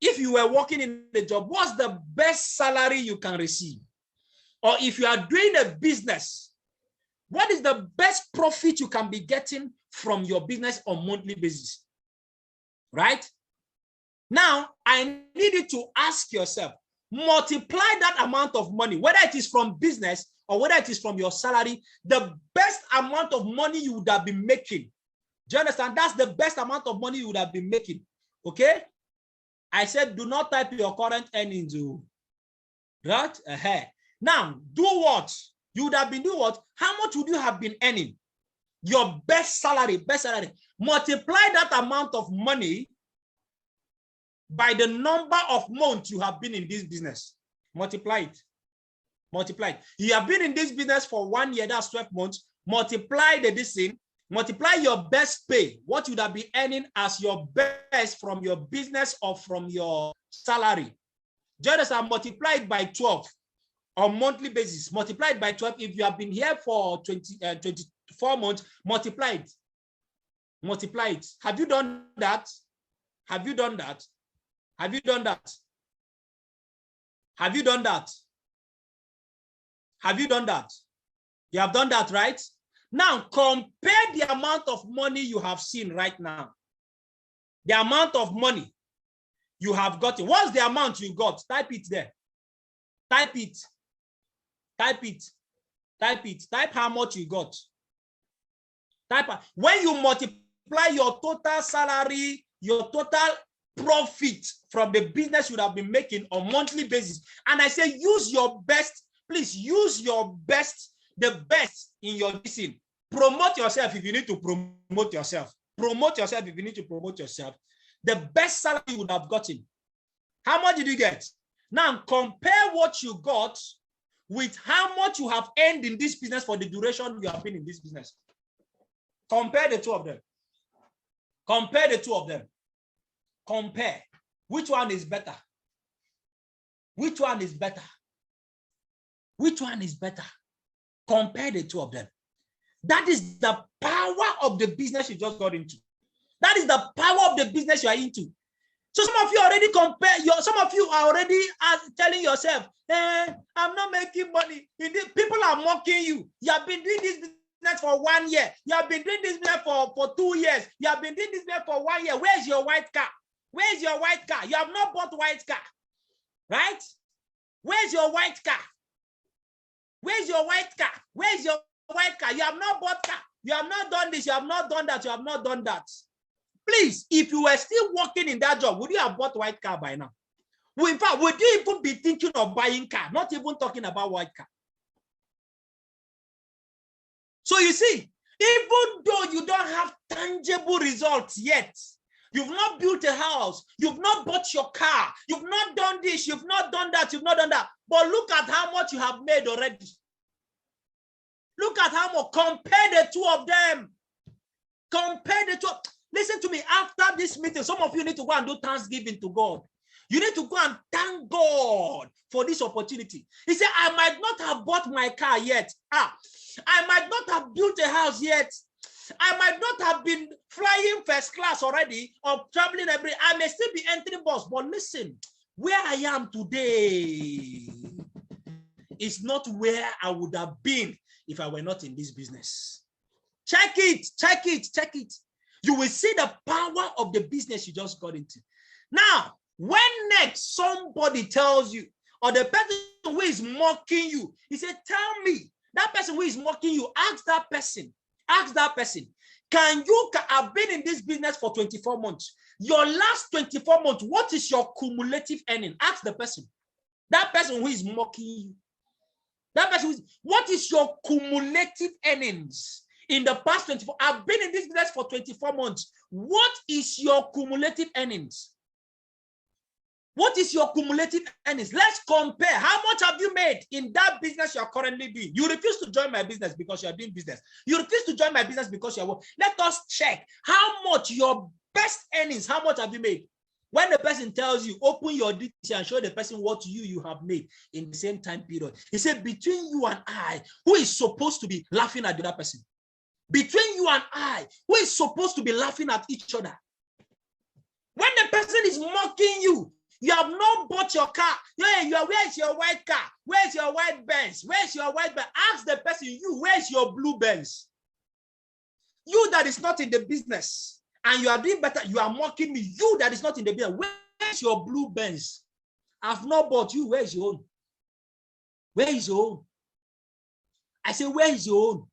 If you were working in a job, what's the best salary you can receive? Or if you are doing a business, what is the best profit you can be getting from your business on a monthly basis? Right? Now, I need you to ask yourself, multiply that amount of money, whether it is from business or whether it is from your salary, the best amount of money you would have been making. Do you understand? That's the best amount of money you would have been making. Okay? I said, do not type your current earnings. Right? Now, do what? You would have been doing what? How much would you have been earning? Your best salary, Multiply that amount of money by the number of months you have been in this business. Multiply it. Multiply it. You have been in this business for 1 year, that's 12 months. Multiply the distance. Multiply your best pay. What you would have been earning as your best from your business or from your salary. Just multiply it by 12 on monthly basis. Multiply it by 12. If you have been here for 24 months, multiply it. Multiply it. Have you done that? Have you done that? Have you done that? Have you done that? Have you done that? You have done that, right? Now, compare the amount of money you have seen right now. The amount of money you have gotten. What's the amount you got? Type it there. Type it. Type it. Type it. Type how much you got. Type. When you multiply your total salary, your total profit from the business you have been making on a monthly basis, and I say use your best, please use your best, the best in your business. Promote yourself if you need to promote yourself. Promote yourself if you need to promote yourself. The best salary you would have gotten. How much did you get? Now compare what you got with how much you have earned in this business for the duration you have been in this business. Compare the two of them. Compare the two of them. Compare. Which one is better? Which one is better? Which one is better? Compare the two of them. That is the power of the business you just got into. That is the power of the business you are into. So some of you already compare, some of you are already telling yourself, I'm not making money. People are mocking you. You have been doing this business for 1 year. You have been doing this business for 2 years. You have been doing this business for 1 year. Where's your white car? Where's your white car? You have not bought white car. Right? Where's your white car? Where's your white car? Where's your white car? You have not bought car. You have not done this. You have not done that. You have not done that. Please, if you were still working in that job, would you have bought white car by now? In fact, would you even be thinking of buying car? Not even talking about white car. So you see, even though you don't have tangible results yet, you've not built a house, you've not bought your car, you've not done this, you've not done that, you've not done that. But look at how much you have made already. Look at how much. Compare the two of them. Compare the two. Listen to me. After this meeting, some of you need to go and do thanksgiving to God. You need to go and thank God for this opportunity. He said, I might not have bought my car yet. I might not have built a house yet. I might not have been flying first class already or traveling I may still be entering bus. But listen, where I am today is not where I would have been if I were not in this business. Check it, check it, check it. You will see the power of the business you just got into. Now, when next somebody tells you, or the person who is mocking you, he said, tell me, that person who is mocking you, ask that person, can you have been in this business for 24 months? Your last 24 months, what is your cumulative earning? Ask the person. That person who is mocking you. That person, what is your cumulative earnings in the past 24? I've been in this business for 24 months. What is your cumulative earnings? What is your cumulative earnings? Let's compare. How much have you made in that business you're currently doing? You refuse to join my business because you're doing business. You refuse to join my business because you're working. Let us check how much your best earnings, how much have you made? When the person tells you, open your details and show the person what you have made in the same time period. He said, between you and I, who is supposed to be laughing at the other person? Between you and I, who is supposed to be laughing at each other? When the person is mocking you, you have not bought your car. Where's your white car? Where's your white Benz? Where's your white Benz? Ask the person, where's your blue Benz? You that is not in the business and you are doing better, you are mocking me. You that is not in the business, where's your blue Benz? I've not bought you. Where's your own? Where is your own? I say, where is your own?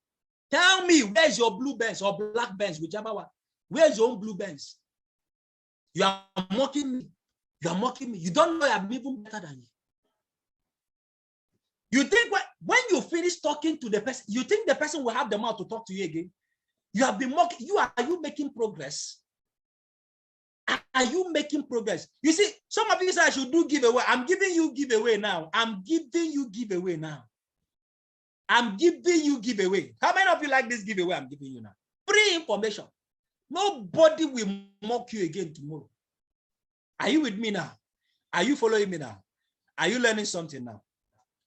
Tell me, where's your blue Benz or black Benz, whichever one? Where's your own blue Benz? You are mocking me. You are mocking me. You don't know I'm even better than you. You think when you finish talking to the person, you think the person will have the mouth to talk to you again? You have been mocking. Are you making progress? Are you making progress? You see, some of you say I should do giveaway. I'm giving you giveaway now. I'm giving you giveaway now. I'm giving you giveaway. How many of you like this giveaway I'm giving you now? Free information. Nobody will mock you again tomorrow. Are you with me now? Are you following me now? Are you learning something now?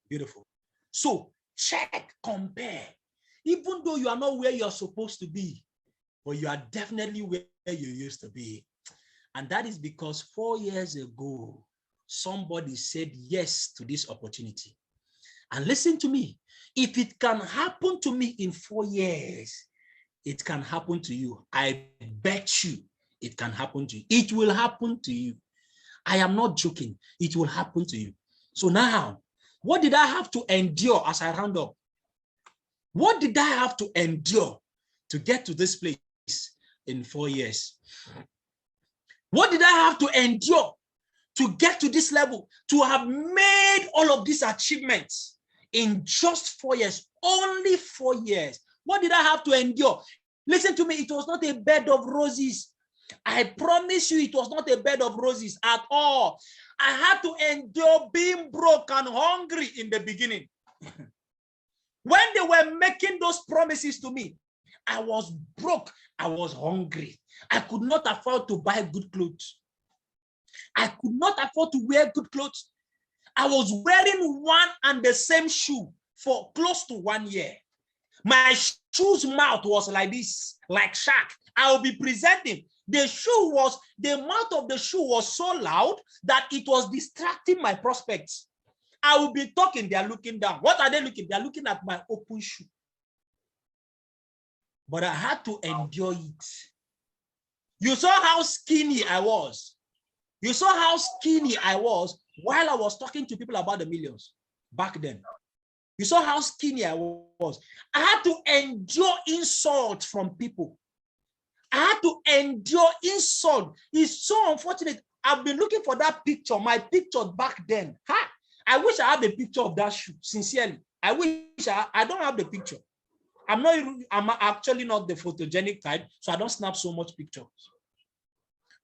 Beautiful. So check, compare. Even though you are not where you're supposed to be, but you are definitely where you used to be. And that is because 4 years ago, somebody said yes to this opportunity. And listen to me, if it can happen to me in 4 years, it can happen to you. I bet you it can happen to you. It will happen to you. I am not joking. It will happen to you. So now, what did I have to endure as I round up? What did I have to endure to get to this place in 4 years? What did I have to endure to get to this level, to have made all of these achievements in just 4 years, only 4 years? What did I have to endure? Listen to me, it was not a bed of roses. I promise you it was not a bed of roses at all. I had to endure being broke and hungry in the beginning. When they were making those promises to me, I was broke. I was hungry. I could not afford to buy good clothes. I could not afford to wear good clothes. I was wearing one and the same shoe for close to 1 year. My shoe's mouth was like this, like shark. I will be presenting. The mouth of the shoe was so loud that it was distracting my prospects. I will be talking, they are looking down. What are they looking? They are looking at my open shoe. But I had to endure it. You saw how skinny I was. You saw how skinny I was while I was talking to people about the millions back then. You saw how skinny I was. I had to endure insult from people. I had to endure insult. It's so unfortunate. I've been looking for that picture, my picture back then. Ha! I wish I had a picture of that shoe, sincerely. I wish I don't have the picture. I'm actually not the photogenic type, so I don't snap so much pictures.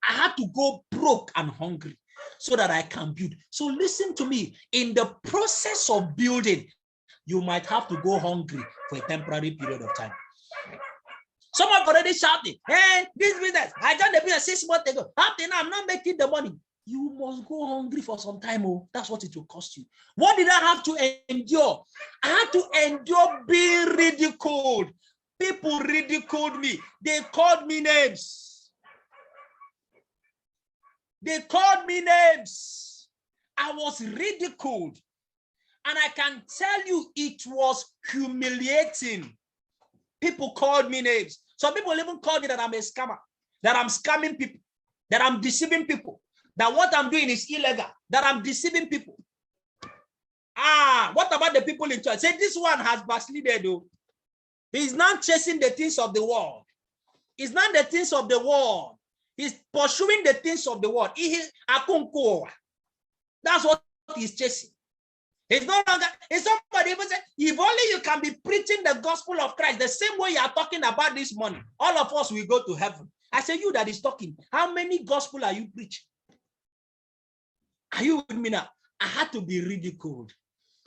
I had to go broke and hungry so that I can build. So listen to me. In the process of building, you might have to go hungry for a temporary period of time. Someone already shouted, hey, this business, I done the business 6 months ago. After now, I'm not making the money. You must go hungry for some time. Oh, that's what it will cost you. What did I have to endure? I had to endure being ridiculed. People ridiculed me. They called me names. They called me names. I was ridiculed. And I can tell you it was humiliating. People called me names. Some people even called me that I'm a scammer, that I'm scamming people, that I'm deceiving people, that what I'm doing is illegal, that I'm deceiving people. What about the people in church? Say this one has backslided though. He's not chasing the things of the world. It's not the things of the world. He's pursuing the things of the world. That's what he's chasing. It's no longer, it's somebody even said, if only you can be preaching the gospel of Christ the same way you are talking about this money, all of us will go to heaven. I say, you that is talking, how many gospel are you preaching? Are you with me now? I had to be ridiculed.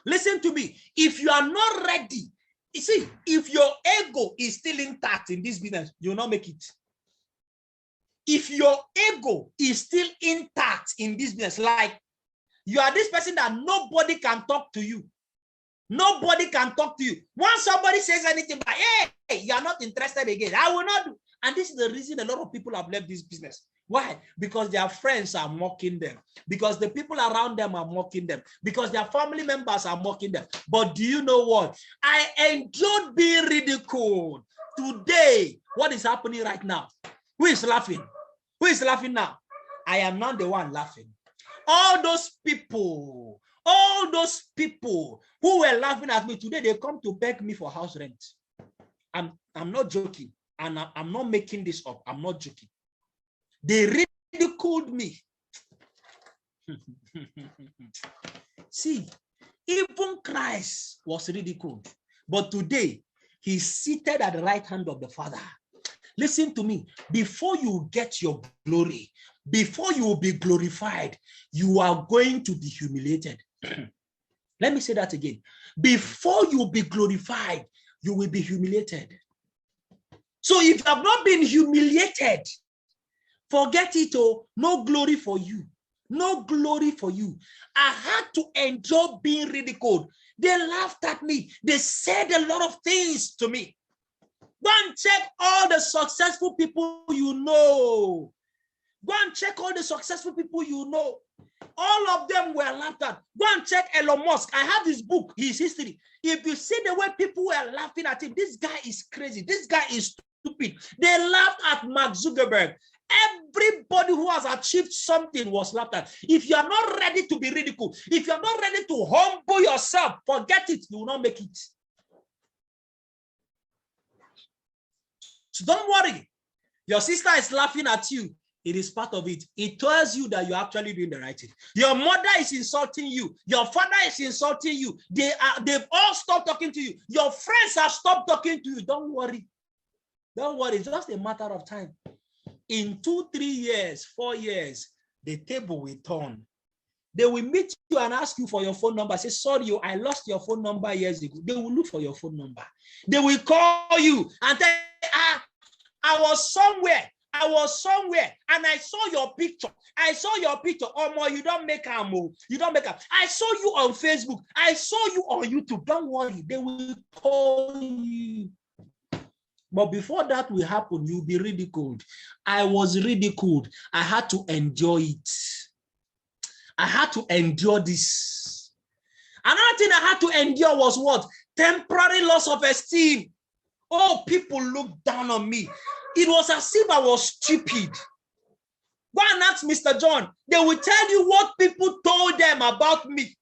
Listen to me. If you are not ready, you see, if your ego is still intact in this business, you will not make it. If your ego is still intact in this business, like you are this person that nobody can talk to you. Nobody can talk to you. Once somebody says anything, like, hey, you are not interested again, I will not do. And this is the reason a lot of people have left this business. Why? Because their friends are mocking them. Because the people around them are mocking them. Because their family members are mocking them. But do you know what? I enjoyed being ridiculed. Today, what is happening right now? Who is laughing? Who is laughing now? I am not the one laughing. All those people who were laughing at me today, they come to beg me for house rent. I'm not joking. And I'm not making this up. I'm not joking. They ridiculed me. See, even Christ was ridiculed. But today, he's seated at the right hand of the Father. Listen to me. Before you get your glory, before you will be glorified, you are going to be humiliated. Let me say that again. Before you will be glorified, you will be humiliated. So if you have not been humiliated, forget it. Oh, no glory for you. No glory for you. I had to endure being ridiculed. They laughed at me. They said a lot of things to me. Go and check all the successful people you know. Go and check all the successful people you know. All of them were laughed at. Go and check Elon Musk. I have this book, his history. If you see the way people were laughing at him, this guy is crazy. This guy is stupid. They laughed at Mark Zuckerberg. Everybody who has achieved something was laughed at. If you are not ready to be ridiculed, if you are not ready to humble yourself, forget it. You will not make it. So don't worry. Your sister is laughing at you. It is part of it. It tells you that you're actually doing the right thing. Your mother is insulting you. Your father is insulting you. They've all stopped talking to you. Your friends have stopped talking to you. Don't worry. Don't worry. It's just a matter of time. In 2, 3 years, 4 years, the table will turn. They will meet you and ask you for your phone number. Say, sorry, I lost your phone number years ago. They will look for your phone number. They will call you and tell you, I was somewhere and I saw your picture. I saw your picture. Oh, more, you don't make a move. You don't make a. I saw you on Facebook. I saw you on YouTube. Don't worry. They will call you. But before that will happen, you'll be ridiculed. I was ridiculed. I had to endure it. I had to endure this. Another thing I had to endure was what? Temporary loss of esteem. Oh, people looked down on me. It was as if I was stupid. Go and ask Mr. John. They will tell you what people told them about me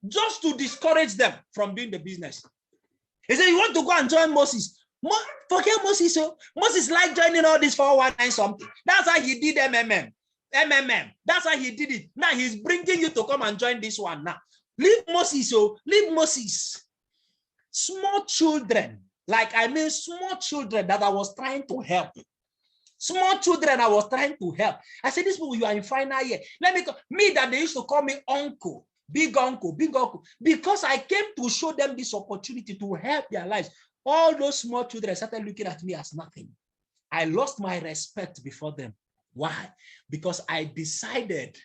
just to discourage them from doing the business. He said, you want to go and join Moses? Forget Moses. So Moses like joining all this 419 something. That's how he did MMM. That's how he did it. Now he's bringing you to come and join this one now. Leave Moses. So leave Moses. Small children. Small children that I was trying to help. Small children I was trying to help. I said, this people, you are in final year. Let me go. Me that they used to call me uncle, big uncle, because I came to show them this opportunity to help their lives. All those small children started looking at me as nothing. I lost my respect before them. Why? Because I decided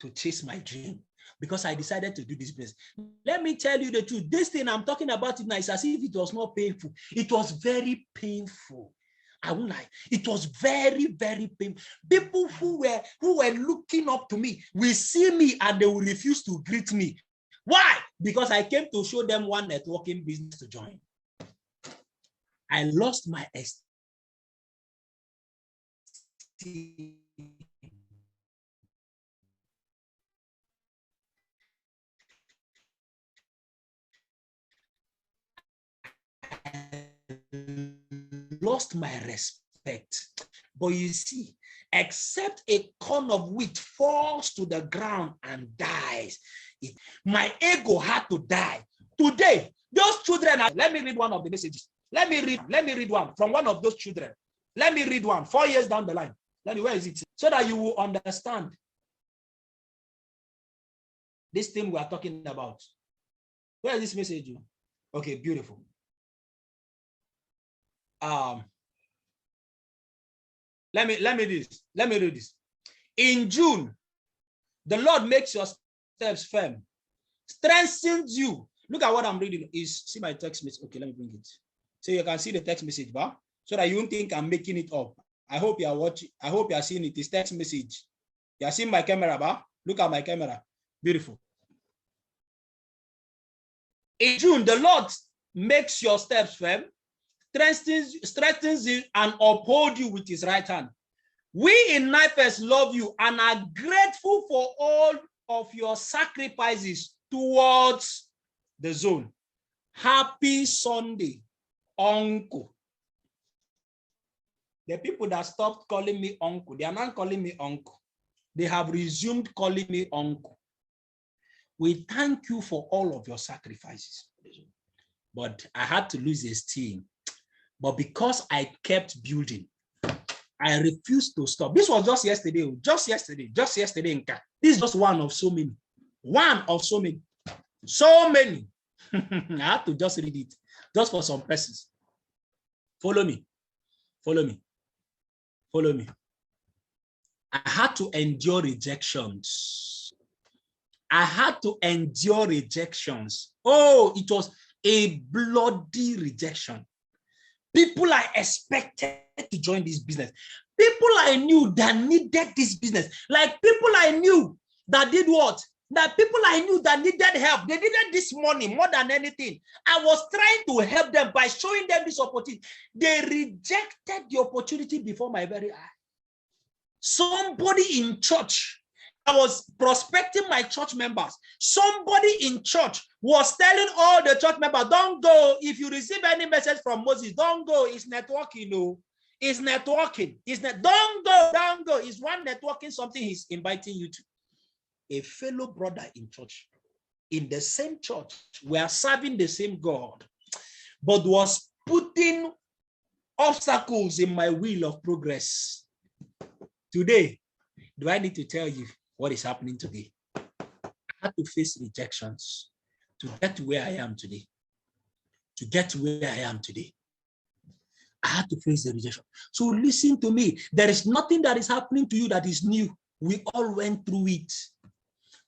to chase my dream. Because I decided to do this business. Let me tell you the truth. This thing I'm talking about it now is as if it was not painful. It was very painful. I won't lie. It was very, very painful. People who were looking up to me will see me and they will refuse to greet me. Why? Because I came to show them one networking business to join. I lost my esteem. Lost my respect. But you see, except a corn of wheat falls to the ground and dies, my ego had to die. Today, those children are, let me read one of the messages. Let me read one from one of those children. Let me read one 4 years down the line. Where is it? So that you will understand. This thing we are talking about. Where is this message? Okay, beautiful. Let me do this. In June, the Lord makes your steps firm, strengthens you. Look at what I'm reading. See my text message. Okay, let me bring it. So you can see the text message, so that you won't think I'm making it up. I hope you are watching. I hope you are seeing it. It's text message. You are seeing my camera, Look at my camera. Beautiful. In June, the Lord makes your steps firm, strengthens you, and uphold you with his right hand. We in NIFES love you and are grateful for all of your sacrifices towards the zone. Happy Sunday, Uncle. The people that stopped calling me uncle, they are not calling me uncle. They have resumed calling me uncle. We thank you for all of your sacrifices. But I had to lose esteem. But because I kept building, I refused to stop. This was just yesterday. Just yesterday. This is just one of so many. One of so many. So many. I had to just read it. Just for some persons. Follow me. Follow me. Follow me. I had to endure rejections. I had to endure rejections. Oh, it was a bloody rejection. People I expected to join this business. People I knew that needed this business. Like people I knew that did what? That people I knew that needed help. They needed this money more than anything. I was trying to help them by showing them this opportunity. They rejected the opportunity before my very eye. Somebody in church, I was prospecting my church members. Somebody in church was telling all the church members, don't go. If you receive any message from Moses, don't go. It's networking. No, it's networking. Don't go. It's one networking, something he's inviting you to. A fellow brother in church, in the same church, we are serving the same God, but was putting obstacles in my wheel of progress. Today, do I need to tell you what is happening today? I had to face rejections to get to where I am today. To get to where I am today, I had to face the rejection. So listen to me. There is nothing that is happening to you that is new. We all went through it.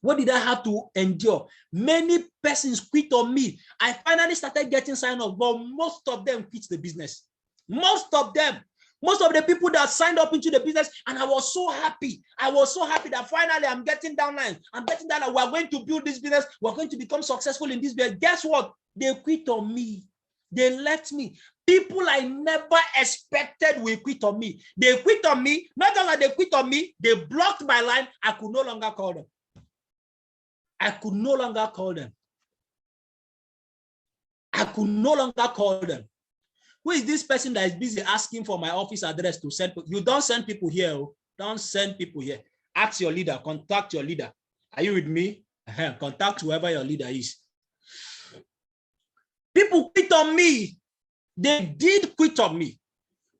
What did I have to endure? Many persons quit on me. I finally started getting signed up, but most of them quit the business. Most of the people that signed up into the business, and I was so happy. I was so happy that finally I'm getting downline. I'm getting down. We're going to build this business. We're going to become successful in this business. Guess what? They quit on me. They left me. People I never expected will quit on me. They quit on me. Not only they quit on me, they blocked my line. I could no longer call them. I could no longer call them. I could no longer call them. Who is this person that is busy asking for my office address to send? You don't send people here. Don't send people here. Ask your leader. Contact your leader. Are you with me? Contact whoever your leader is. People quit on me. They did quit on me.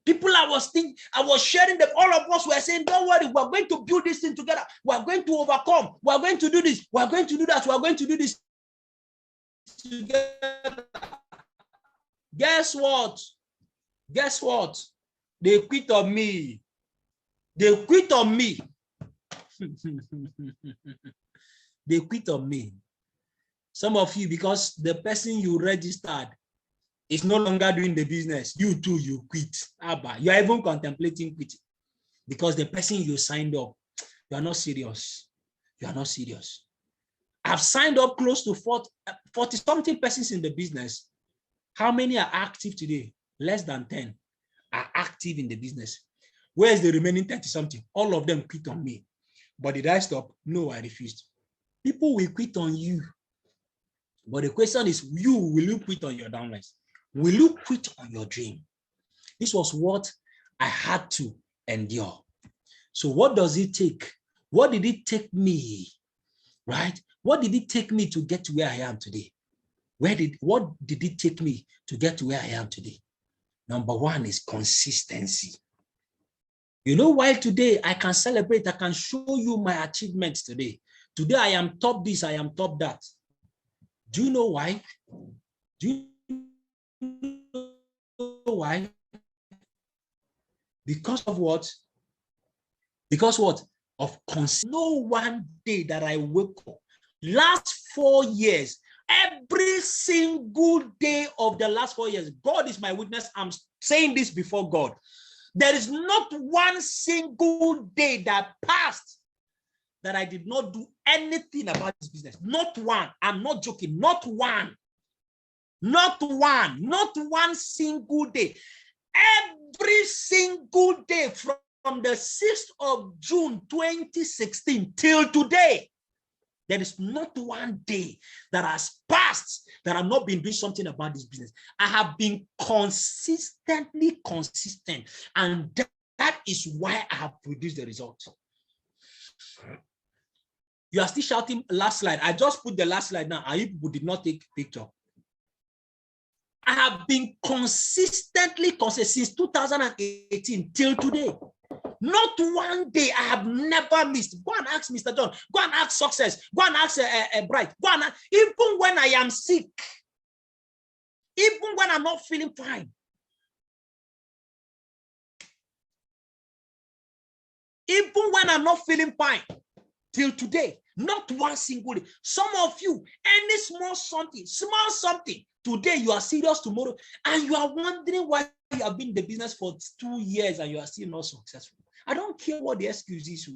People I was sharing them. All of us were saying, don't worry, we're going to build this thing together. We're going to overcome. We're going to do this. We're going to do that. We're going to do this together. Guess what? Guess what? They quit on me. They quit on me. They quit on me. Some of you, because the person you registered is no longer doing the business, you too, you quit. You are even contemplating quitting because the person you signed up, you are not serious. You are not serious. I've signed up close to 40-something persons in the business. How many are active today? Less than 10 are active in the business. Where's the remaining 30-something? All of them quit on me. But did I stop? No, I refused. People will quit on you. But the question is, will you quit on your downlines? Will you quit on your dream? This was what I had to endure. So what does it take? What did it take me? Right? What did it take me to get to where I am today? What did it take me to get to where I am today? Number one is consistency. You know why today I can celebrate, I can show you my achievements today. Today I am top this, I am top that. Do you know why? Do you know why? Because of what? Because what? Of no one day that I wake up. Last 4 years, every single day of the last 4 years, God is my witness. I'm saying this before God. There is not one single day that passed that I did not do anything about this business. Not one. I'm not joking. Not one. Not one. Not one single day. Every single day from the 6th of June 2016 till today, there is not one day that has passed that I've not been doing something about this business. I have been consistently consistent, and that is why I have produced the result. You are still shouting last slide. I just put the last slide now, and you people did not take picture. I have been consistently consistent since 2018 till today. Not one day I have never missed. Go and ask Mr. John. Go and ask Success. Go and ask Bright. Go and even when I am sick, even when I'm not feeling fine, even when I'm not feeling fine, till today, not one single day. Some of you, any small something, today you are serious, tomorrow, and you are wondering why you have been in the business for 2 years and you are still not successful. I don't care what the excuse is.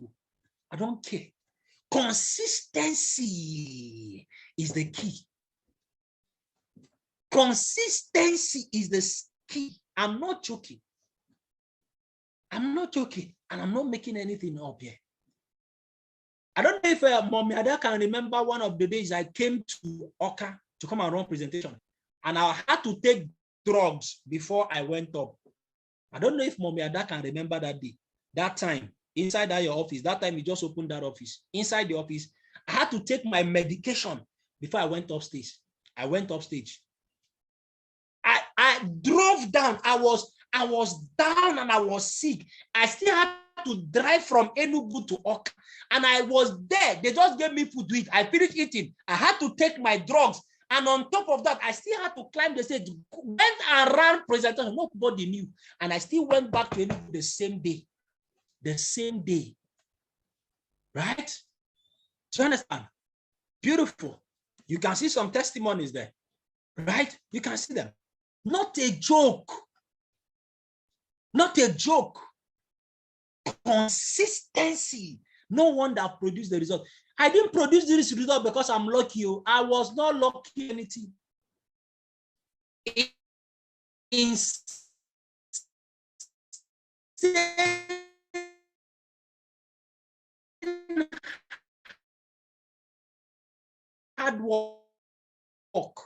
I don't care. Consistency is the key. Consistency is the key. I'm not joking. I'm not joking, and I'm not making anything up here. I don't know if Mommy Ada can remember one of the days I came to Oka to come and run presentation, and I had to take drugs before I went up. I don't know if Mommy Ada can remember that day, that time, inside that your office. That time you just opened that office. Inside the office, I had to take my medication before I went upstage. I went upstage. I drove down. I was down and I was sick. I still had to drive from Enugu to Oka, and I was there. They just gave me food to eat. I finished eating. I had to take my drugs, and on top of that, I still had to climb the stage, went around presentation. Nobody knew, and I still went back to Enugu the same day. The same day, right? Do you understand? Beautiful. You can see some testimonies there, right? You can see them. Not a joke. Not a joke. Consistency. No one that produced the result. I didn't produce this result because I'm lucky. I was not lucky anything. Hard work.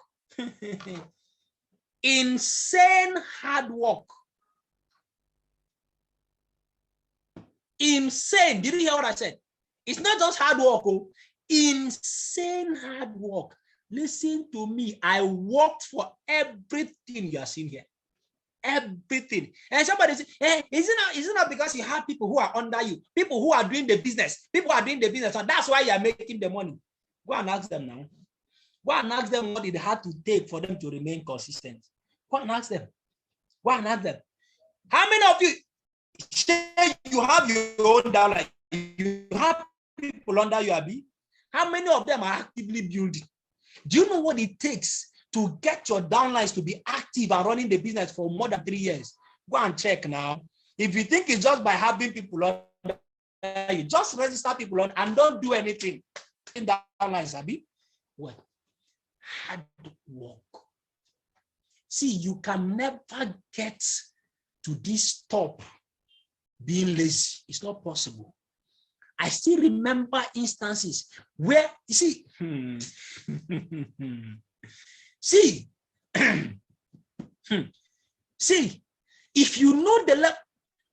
Insane hard work. Insane. Did you hear what I said? It's not just hard work. Oh. Insane hard work. Listen to me. I worked for everything you are seeing here. Everything. And somebody say, hey, is it not because you have people who are under you, people who are doing the business, people are doing the business, and that's why you are making the money? Go and ask them now. Go and ask them what it had to take for them to remain consistent. Go and ask them. Go and ask them. How many of you say you have your own downline? You have people under you, Abi? How many of them are actively building? Do you know what it takes to get your downlines to be active and running the business for more than 3 years? Go and check now. If you think it's just by having people under you, just register people on and don't do anything in the downlines, Abi. What? Hard work. See, you can never get to this top being lazy. It's not possible. I still remember instances where, you see, see, see, if you know the level,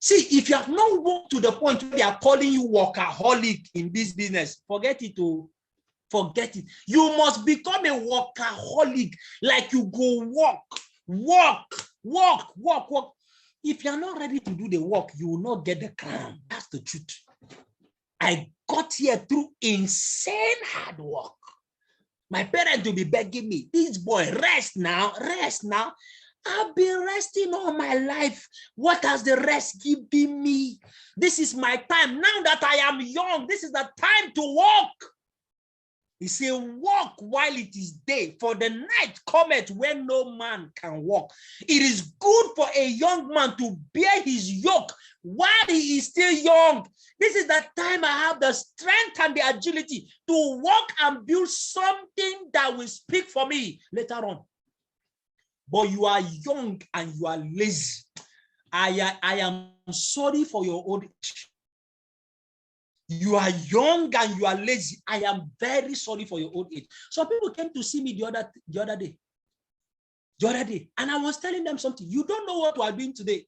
see, if you have not worked to the point where they are calling you workaholic in this business, forget it. Oh. Forget it. You must become a workaholic, like you go work. If you're not ready to do the work, you will not get the crown. That's the truth. I got here through insane hard work. My parents will be begging me, this boy, rest now, rest now. I've been resting all my life. What has the rest given me? This is my time. Now that I am young, this is the time to walk. He said, walk while it is day, for the night cometh when no man can walk. It is good for a young man to bear his yoke while he is still young. This is the time I have the strength and the agility to walk and build something that will speak for me later on. But you are young and you are lazy. I am sorry for your old age. You are young and you are lazy. I am very sorry for your old age. Some people came to see me the other day, and I was telling them something. You don't know what we are doing today.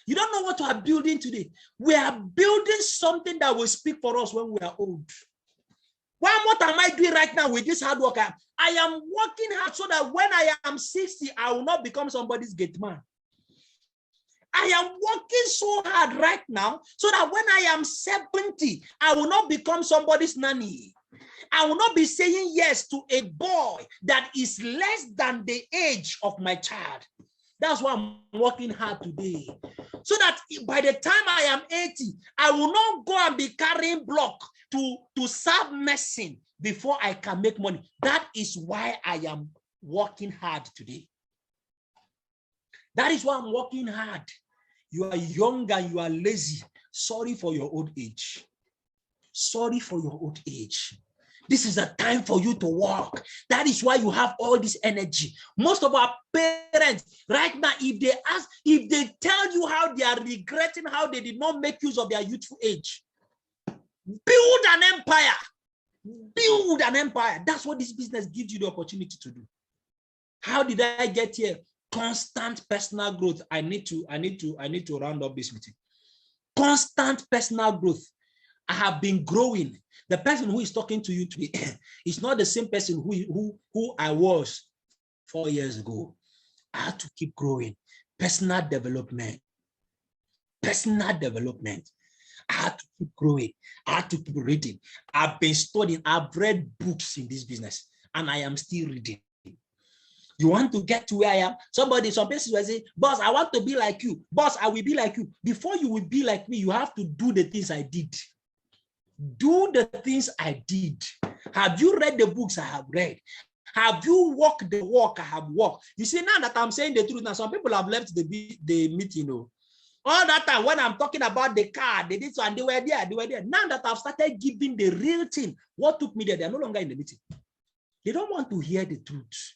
You don't know what we are building today. We are building something that will speak for us when we are old. What am I doing right now with this hard work? I am working hard so that when I am 60, I will not become somebody's gate man. I am working so hard right now so that when I am 70, I will not become somebody's nanny. I will not be saying yes to a boy that is less than the age of my child. That's why I'm working hard today. So that by the time I am 80, I will not go and be carrying block to serve medicine before I can make money. That is why I am working hard today. That is why I'm working hard. You are young and you are lazy. Sorry for your old age. Sorry for your old age. This is a time for you to work. That is why you have all this energy. Most of our parents right now, if they tell you how they are regretting how they did not make use of their youthful age, build an empire. Build an empire. That's what this business gives you the opportunity to do. How did I get here? Constant personal growth. I need to round up this meeting. Constant personal growth. I have been growing. The person who is talking to you today is not the same person who I was 4 years ago. I had to keep growing. Personal development. Personal development. I had to keep growing. I had to keep reading. I've been studying. I've read books in this business, and I am still reading. You want to get to where I am? Some places will say, boss, I want to be like you. Boss, I will be like you. Before you will be like me, you have to do the things I did. Do the things I did. Have you read the books I have read? Have you walked the walk I have walked? You see, now that I'm saying the truth, now some people have left the meeting. All that time when I'm talking about the car, they did so and they were there. Now that I've started giving the real thing, what took me there? They're no longer in the meeting. They don't want to hear the truth.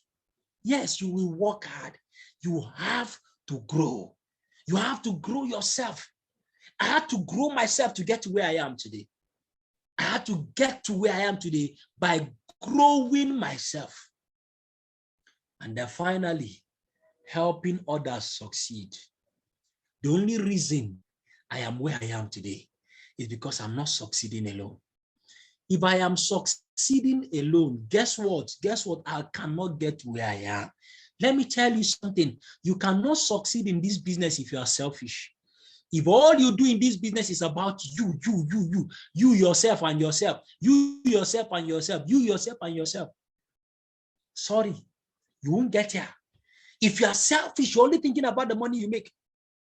Yes, you will work hard. You have to grow. You have to grow yourself. I had to grow myself to get to where I am today. I had to get to where I am today by growing myself. And then finally, helping others succeed. The only reason I am where I am today is because I'm not succeeding alone. If I am succeeding alone, guess what? I cannot get to where I am. Let me tell you something. You cannot succeed in this business if you are selfish. If all you do in this business is about you yourself and yourself, you yourself and yourself, you yourself and yourself, sorry, you won't get here. If you are selfish, you're only thinking about the money you make.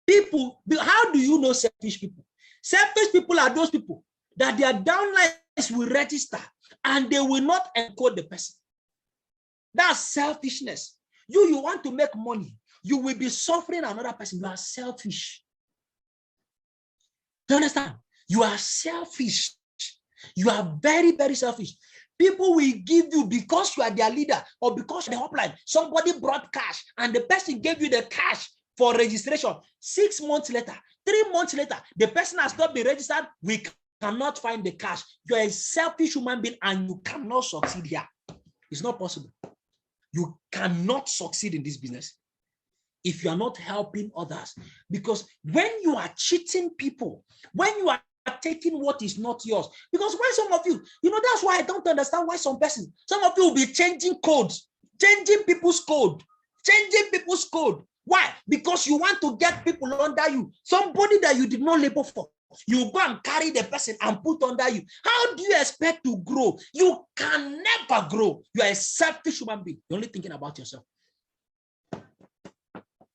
People, how do you know selfish people? Selfish people are those people that their downlines will register and they will not encode the person. That's selfishness. You want to make money. You will be suffering another person. You are selfish. Do you understand? You are selfish. You are very, very selfish. People will give you because you are their leader or because you're the hotline. Somebody brought cash and the person gave you the cash for registration. 6 months later, 3 months later, the person has not been registered. We cannot find the cash. You are a selfish human being and you cannot succeed here. It's not possible. You cannot succeed in this business if you are not helping others. Because when you are cheating people, when you are taking what is not yours, because when some of you, that's why I don't understand why some of you will be changing codes, changing people's code, Why? Because you want to get people under you. Somebody that you did not labor for. You go and carry the person and put under you. How do you expect to grow? You can never grow. You are a selfish human being. You're only thinking about yourself.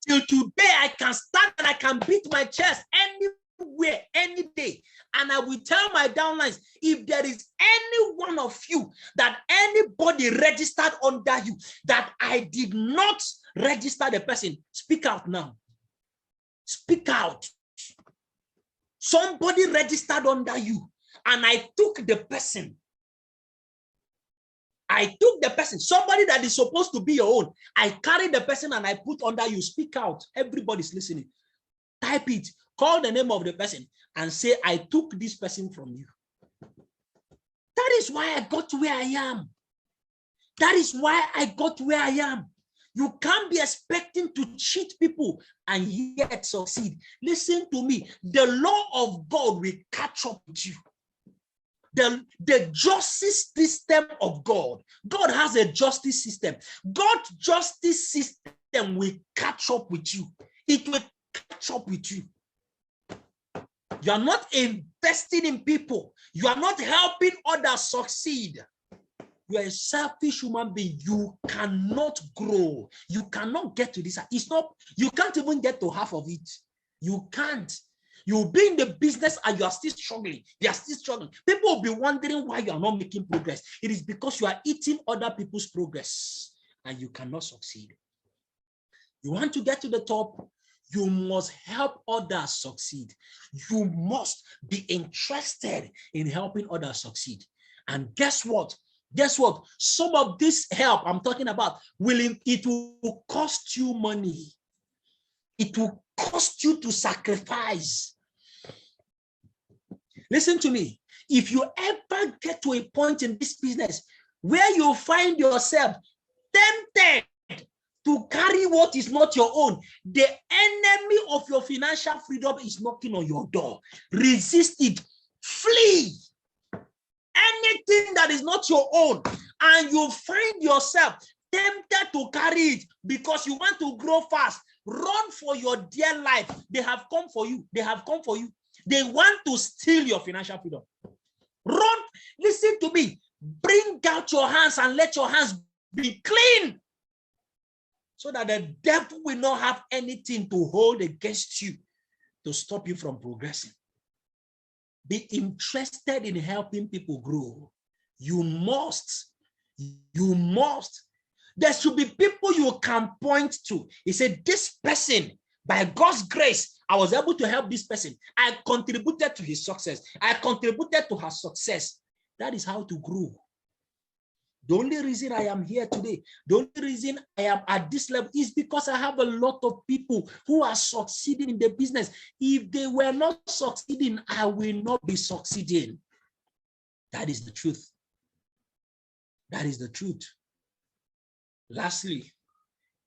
Till today, I can stand and I can beat my chest anywhere, any day. And I will tell my downlines, if there is any one of you that anybody registered under you, that I did not register the person, speak out now. Speak out. Somebody registered under you, and I took the person. I took the person, somebody that is supposed to be your own. I carried the person and I put under you. Speak out. Everybody's listening. Type it. Call the name of the person and say, I took this person from you. That is why I got to where I am. That is why I got to where I am. You can't be expecting to cheat people and yet succeed. Listen to me. The law of God will catch up with you. The justice system of God. God has a justice system. God's justice system will catch up with you. It will catch up with you. You are not investing in people. You are not helping others succeed. You are a selfish human being. You cannot grow. You cannot get to this. It's not, you can't even get to half of it. You can't. You'll be in the business and you are still struggling. You are still struggling. People will be wondering why you are not making progress. It is because you are eating other people's progress and you cannot succeed. You want to get to the top, you must help others succeed. You must be interested in helping others succeed. And guess what? Guess what? Some of this help I'm talking about, it will cost you money. It will cost you to sacrifice. Listen to me. If you ever get to a point in this business where you find yourself tempted to carry what is not your own, the enemy of your financial freedom is knocking on your door. Resist it. Flee. Anything that is not your own, and you find yourself tempted to carry it because you want to grow fast, run for your dear life. They have come for you. They have come for you. They want to steal your financial freedom. Run. Listen to me. Bring out your hands and let your hands be clean so that the devil will not have anything to hold against you to stop you from progressing. Be interested in helping people grow. You must. There should be people you can point to. He said, this person, by God's grace, I was able to help this person. I contributed to his success. I contributed to her success. That is how to grow. The only reason I am here today, the only reason I am at this level is because I have a lot of people who are succeeding in the business. If they were not succeeding, I will not be succeeding. That is the truth. That is the truth. Lastly,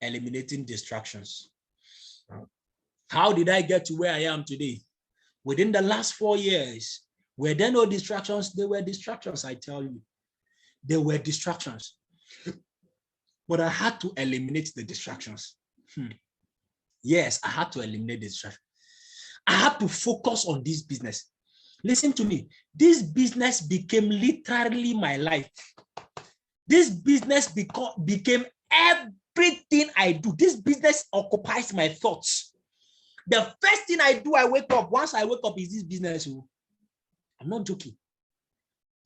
eliminating distractions. How did I get to where I am today? Within the last 4 years, were there no distractions? There were distractions, I tell you. There were distractions. But I had to eliminate the distractions. Yes, I had to eliminate the distractions. I had to focus on this business. Listen to me. This business became literally my life. This business became everything I do. This business occupies my thoughts. The first thing I do, I wake up. Once I wake up, is this business. I'm not joking.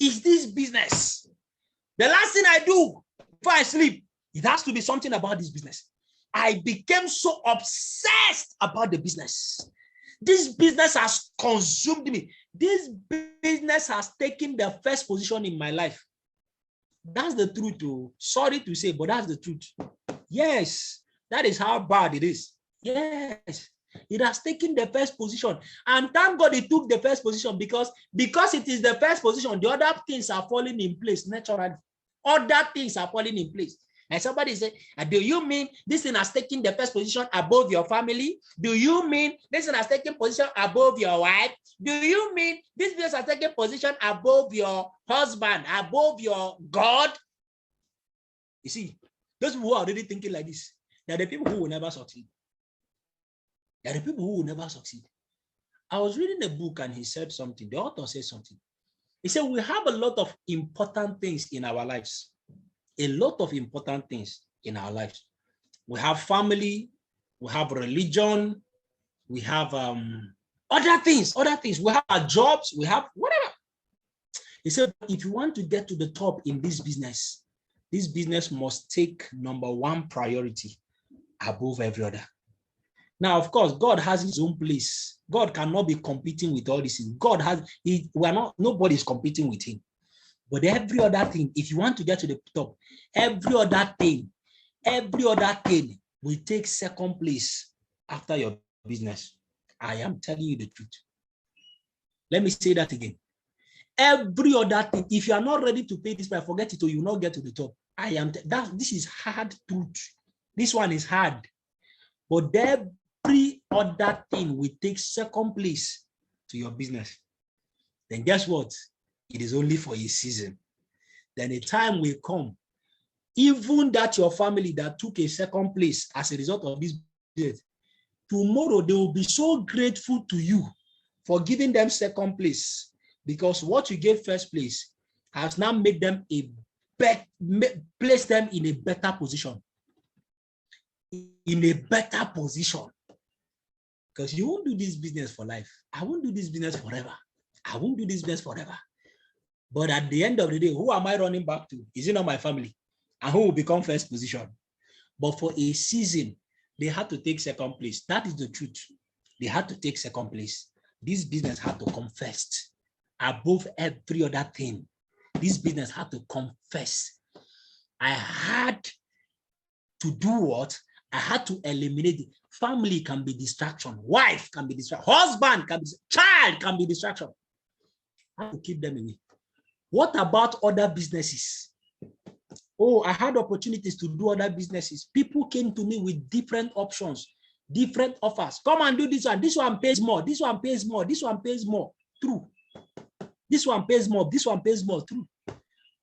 It's this business. The last thing I do before I sleep, it has to be something about this business. I became so obsessed about the business. This business has consumed me. This business has taken the first position in my life. That's the truth. Too. Sorry to say, but that's the truth. Yes, that is how bad it is. Yes, it has taken the first position. And thank God it took the first position because it is the first position, the other things are falling in place naturally. Other things are falling in place. And somebody say, do you mean this thing has taken the first position above your family? Do you mean this thing has taken position above your wife? Do you mean this business has taken position above your husband, above your God? You see, those people who are already thinking like this, they are the people who will never succeed. There are the people who will never succeed. I was reading a book and he said something. The author said something. He said, we have a lot of important things in our lives. A lot of important things in our lives. We have family, we have religion, we have other things. We have our jobs, we have whatever. He said, if you want to get to the top in this business must take number one priority above every other. Now, of course, God has his own place. God cannot be competing with all this. Nobody's competing with him. But every other thing, if you want to get to the top, every other thing will take second place after your business. I am telling you the truth. Let me say that again. Every other thing, if you are not ready to pay this price, forget it or you will not get to the top. This is hard truth. This one is hard. But every other thing will take second place to your business. Then guess what? It is only for a season. Then a time will come, even that your family that took a second place as a result of this business, tomorrow they will be so grateful to you for giving them second place, because what you gave first place has now made them place them in a better position. In a better position. Because you won't do this business for life. I won't do this business forever. I won't do this business forever. But at the end of the day, who am I running back to? Is it not my family? And who will become first position? But for a season, they had to take second place. That is the truth. They had to take second place. This business had to come first. Above every other thing, this business had to come first. I had to do what? I had to eliminate it. Family can be distraction. Wife can be distraction. Husband can be, child can be distraction. I have to keep them away. What about other businesses? Oh, I had opportunities to do other businesses. People came to me with different options, different offers. Come and do this one. This one pays more. This one pays more. This one pays more. True. This one pays more. This one pays more. True.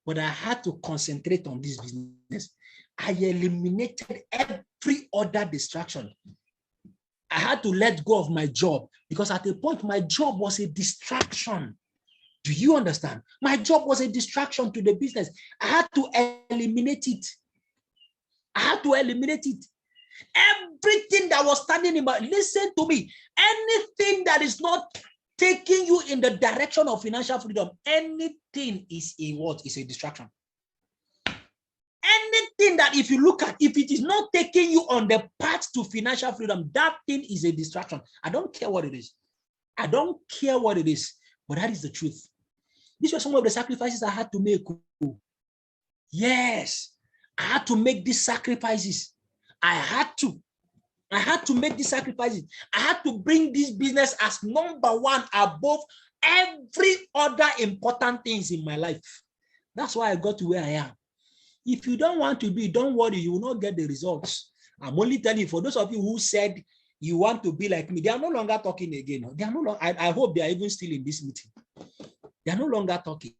But I had to concentrate on this business. I eliminated every other distraction. I had to let go of my job because at a point, my job was a distraction. Do you understand? My job was a distraction to the business. I had to eliminate it. I had to eliminate it. Everything that was standing in my, listen to me, anything that is not taking you in the direction of financial freedom, anything is a what? Is a distraction. Anything that if you look at, if it is not taking you on the path to financial freedom, that thing is a distraction. I don't care what it is. I don't care what it is, but that is the truth. These were some of the sacrifices I had to make. Yes, I had to make these sacrifices. I had to make these sacrifices. I had to bring this business as number one above every other important things in my life. That's why I got to where I am. If you don't want to be, don't worry, you will not get the results. I'm only telling you, for those of you who said you want to be like me, they are no longer talking again. They are no longer, I hope they are even still in this meeting. They are no longer talking.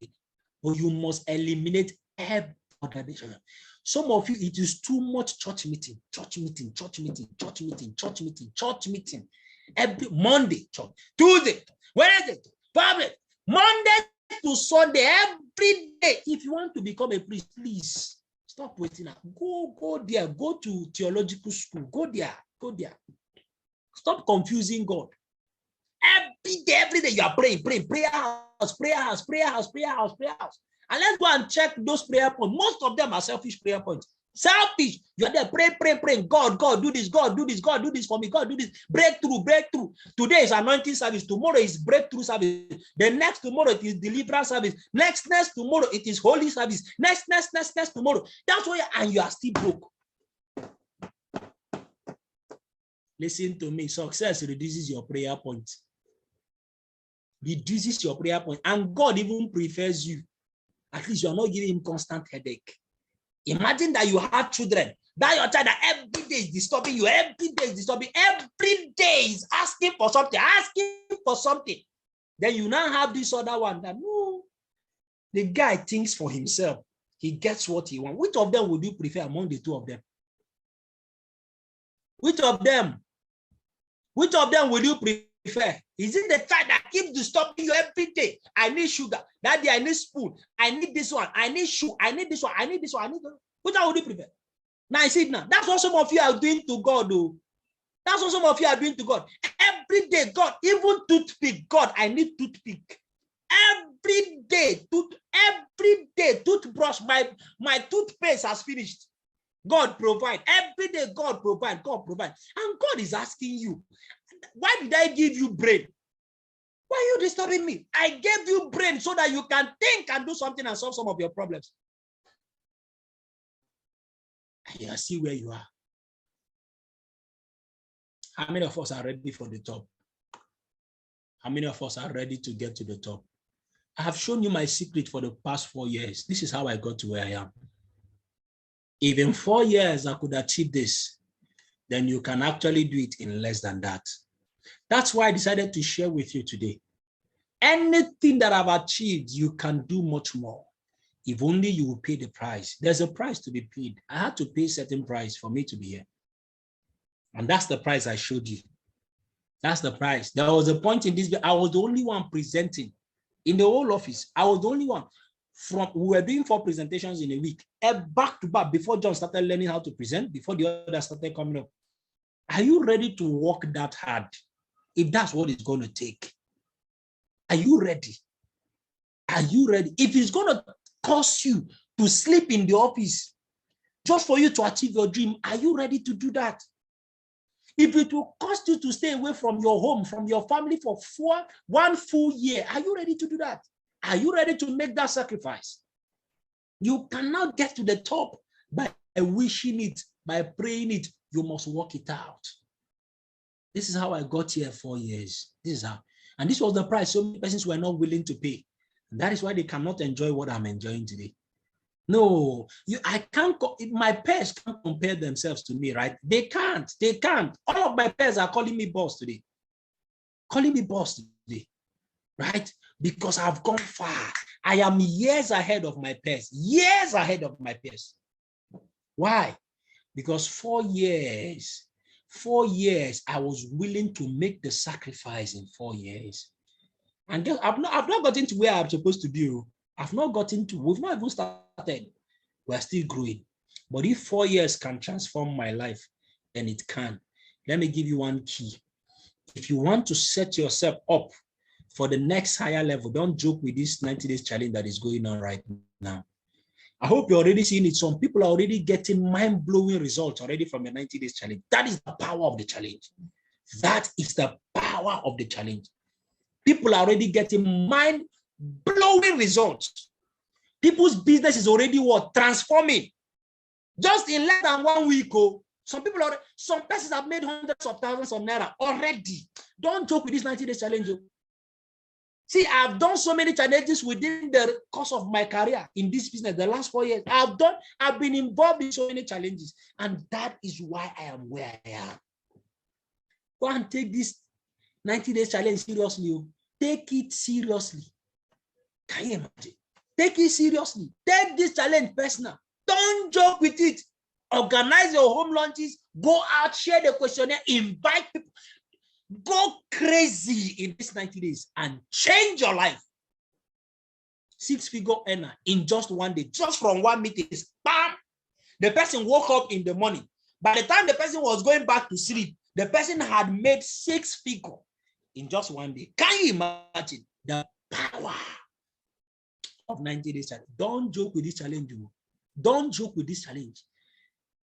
But you must eliminate every other decision. Some of you, it is too much church meeting. Every Monday, church. Tuesday, Wednesday, Friday, Monday to Sunday, every day. If you want to become a priest, please stop waiting. Go there. Go to theological school. Go there. Stop confusing God. Every day you are praying. Prayer house. And let's go and check those prayer points. Most of them are selfish prayer points. Selfish. You're there, pray. God, do this. God, do this for me. God, do this. Breakthrough. Today is anointing service. Tomorrow is breakthrough service. The next tomorrow it is deliverance service. Next tomorrow it is holy service. Next tomorrow. That's why, and you are still broke. Listen to me. Success reduces your prayer point. Reduces your prayer point. And God even prefers you. At least you are not giving him constant headache. Imagine that you have children, that your child that every day is disturbing you, every day is asking for something. Then you now have this other one that, no, the guy thinks for himself. He gets what he wants. Which of them would you prefer among the two of them? Which of them? Which of them will you prefer? Is it the child that keeps disturbing you every day? I need sugar. That day I need spoon. I need this one. I need shoe. I need this one. I need this one. I need that. Which one would you prefer? Now I see it now. That's what some of you are doing to God, though. That's what some of you are doing to God. Every day, God, even toothpick, God, I need toothpick. Every day, toothbrush, my toothpaste has finished. God provide. Every day, God provide. God provide. And God is asking you, why did I give you brain? Why are you disturbing me? I gave you brain so that you can think and do something and solve some of your problems. And you see where you are. How many of us are ready for the top? How many of us are ready to get to the top? I have shown you my secret for the past 4 years. This is how I got to where I am. If in 4 years I could achieve this, then you can actually do it in less than that. That's why I decided to share with you today. Anything that I've achieved, you can do much more. If only you will pay the price. There's a price to be paid. I had to pay a certain price for me to be here. And that's the price I showed you. That's the price. There was a point in this, I was the only one presenting in the whole office. I was the only one. We were doing 4 presentations in a week, back to back, before John started learning how to present, before the others started coming up. Are you ready to work that hard? If that's what it's going to take. Are you ready? Are you ready? If it's going to cost you to sleep in the office just for you to achieve your dream, are you ready to do that? If it will cost you to stay away from your home, from your family for 1 full year, are you ready to do that? Are you ready to make that sacrifice? You cannot get to the top by wishing it, by praying it. You must work it out. This is how I got here 4 years. This is how. And this was the price so many persons were not willing to pay. And that is why they cannot enjoy what I'm enjoying today. No, I can't. My peers can't compare themselves to me, right? They can't. They can't. All of my peers are calling me boss today. Calling me boss today, right? Because I've gone far. I am years ahead of my peers. Years ahead of my peers. Why? Because 4 years, I was willing to make the sacrifice in 4 years. And I've not gotten to where I'm supposed to be. I've not gotten to, we've not even started. We're still growing. But if 4 years can transform my life, then it can. Let me give you one key. If you want to set yourself up for the next higher level, don't joke with this 90 days challenge that is going on right now. I hope you're already seeing it. Some people are already getting mind-blowing results already from the 90 days challenge. That is the power of the challenge. That is the power of the challenge. People are already getting mind-blowing results. People's business is already what? Transforming. Just in less than 1 week, some persons have made hundreds of thousands of naira already. Don't joke with this 90 days challenge. See, I've done so many challenges within the course of my career in this business, the last 4 years. I've been involved in so many challenges, and that is why I am where I am. Go and take this 90 days challenge seriously. Take it seriously. Can you imagine? Take it seriously. Take this challenge personal. Don't joke with it. Organize your home lunches. Go out, share the questionnaire, invite people. Go crazy in these 90 days and change your life. 6-figure earner in just 1 day, just from 1 meeting. Bam! The person woke up in the morning. By the time the person was going back to sleep, the person had made 6-figure in just 1 day. Can you imagine the power of 90 days challenge? Don't joke with this challenge. Don't joke with this challenge.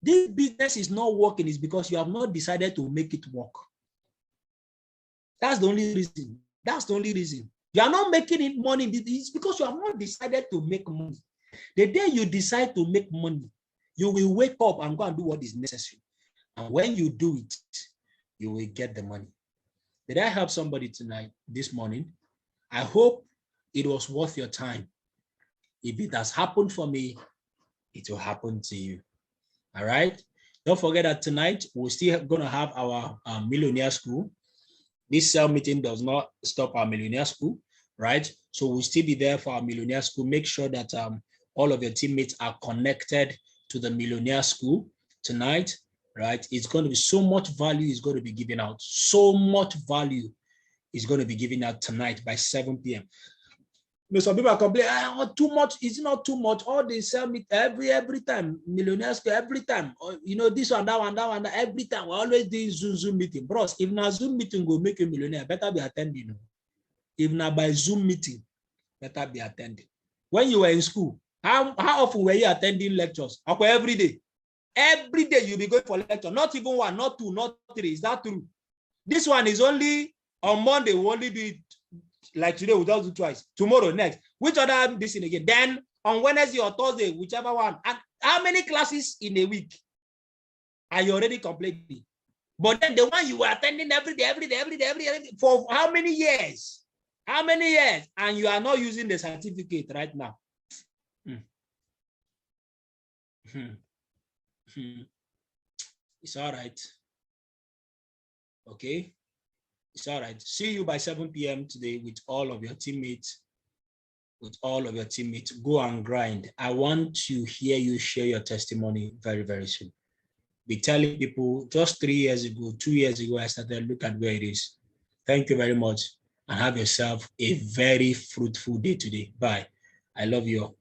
This business is not working is because you have not decided to make it work. That's the only reason. That's the only reason. You are not making it money. It's because you have not decided to make money. The day you decide to make money, you will wake up and go and do what is necessary. And when you do it, you will get the money. Did I help somebody tonight, this morning? I hope it was worth your time. If it has happened for me, it will happen to you. All right? Don't forget that tonight, we're still going to have our millionaire school. This cell meeting does not stop our millionaire school, right? So we'll still be there for our millionaire school. Make sure that all of your teammates are connected to the millionaire school tonight, right? It's going to be so much value is going to be given out. So much value is going to be given out tonight by 7 p.m. You know, some people are complaining, too much. It's not too much. All they sell me every time, millionaires every time. You know, this one, that one, every time. We always do Zoom meeting. Bros, if na Zoom meeting will make you a millionaire, better be attending. If na by Zoom meeting, better be attending. When you were in school, how often were you attending lectures? Okay, every day. Every day you'll be going for lecture. Not even one, not two, not three. Is that true? This one is only on Monday. We only do it like today. We'll just do twice. Tomorrow, next. Which other this in again? Then on Wednesday or Thursday, whichever one. And how many classes in a week are you already completing? But then the one you were attending every day, for how many years? How many years? And you are not using the certificate right now. It's all right. Okay. It's all right. See you by 7 p.m. today with all of your teammates. Go and grind. I want to hear you share your testimony very, very soon. Be telling people just 3 years ago, 2 years ago, I started, look at where it is. Thank you very much and have yourself a very fruitful day today. Bye. I love you all.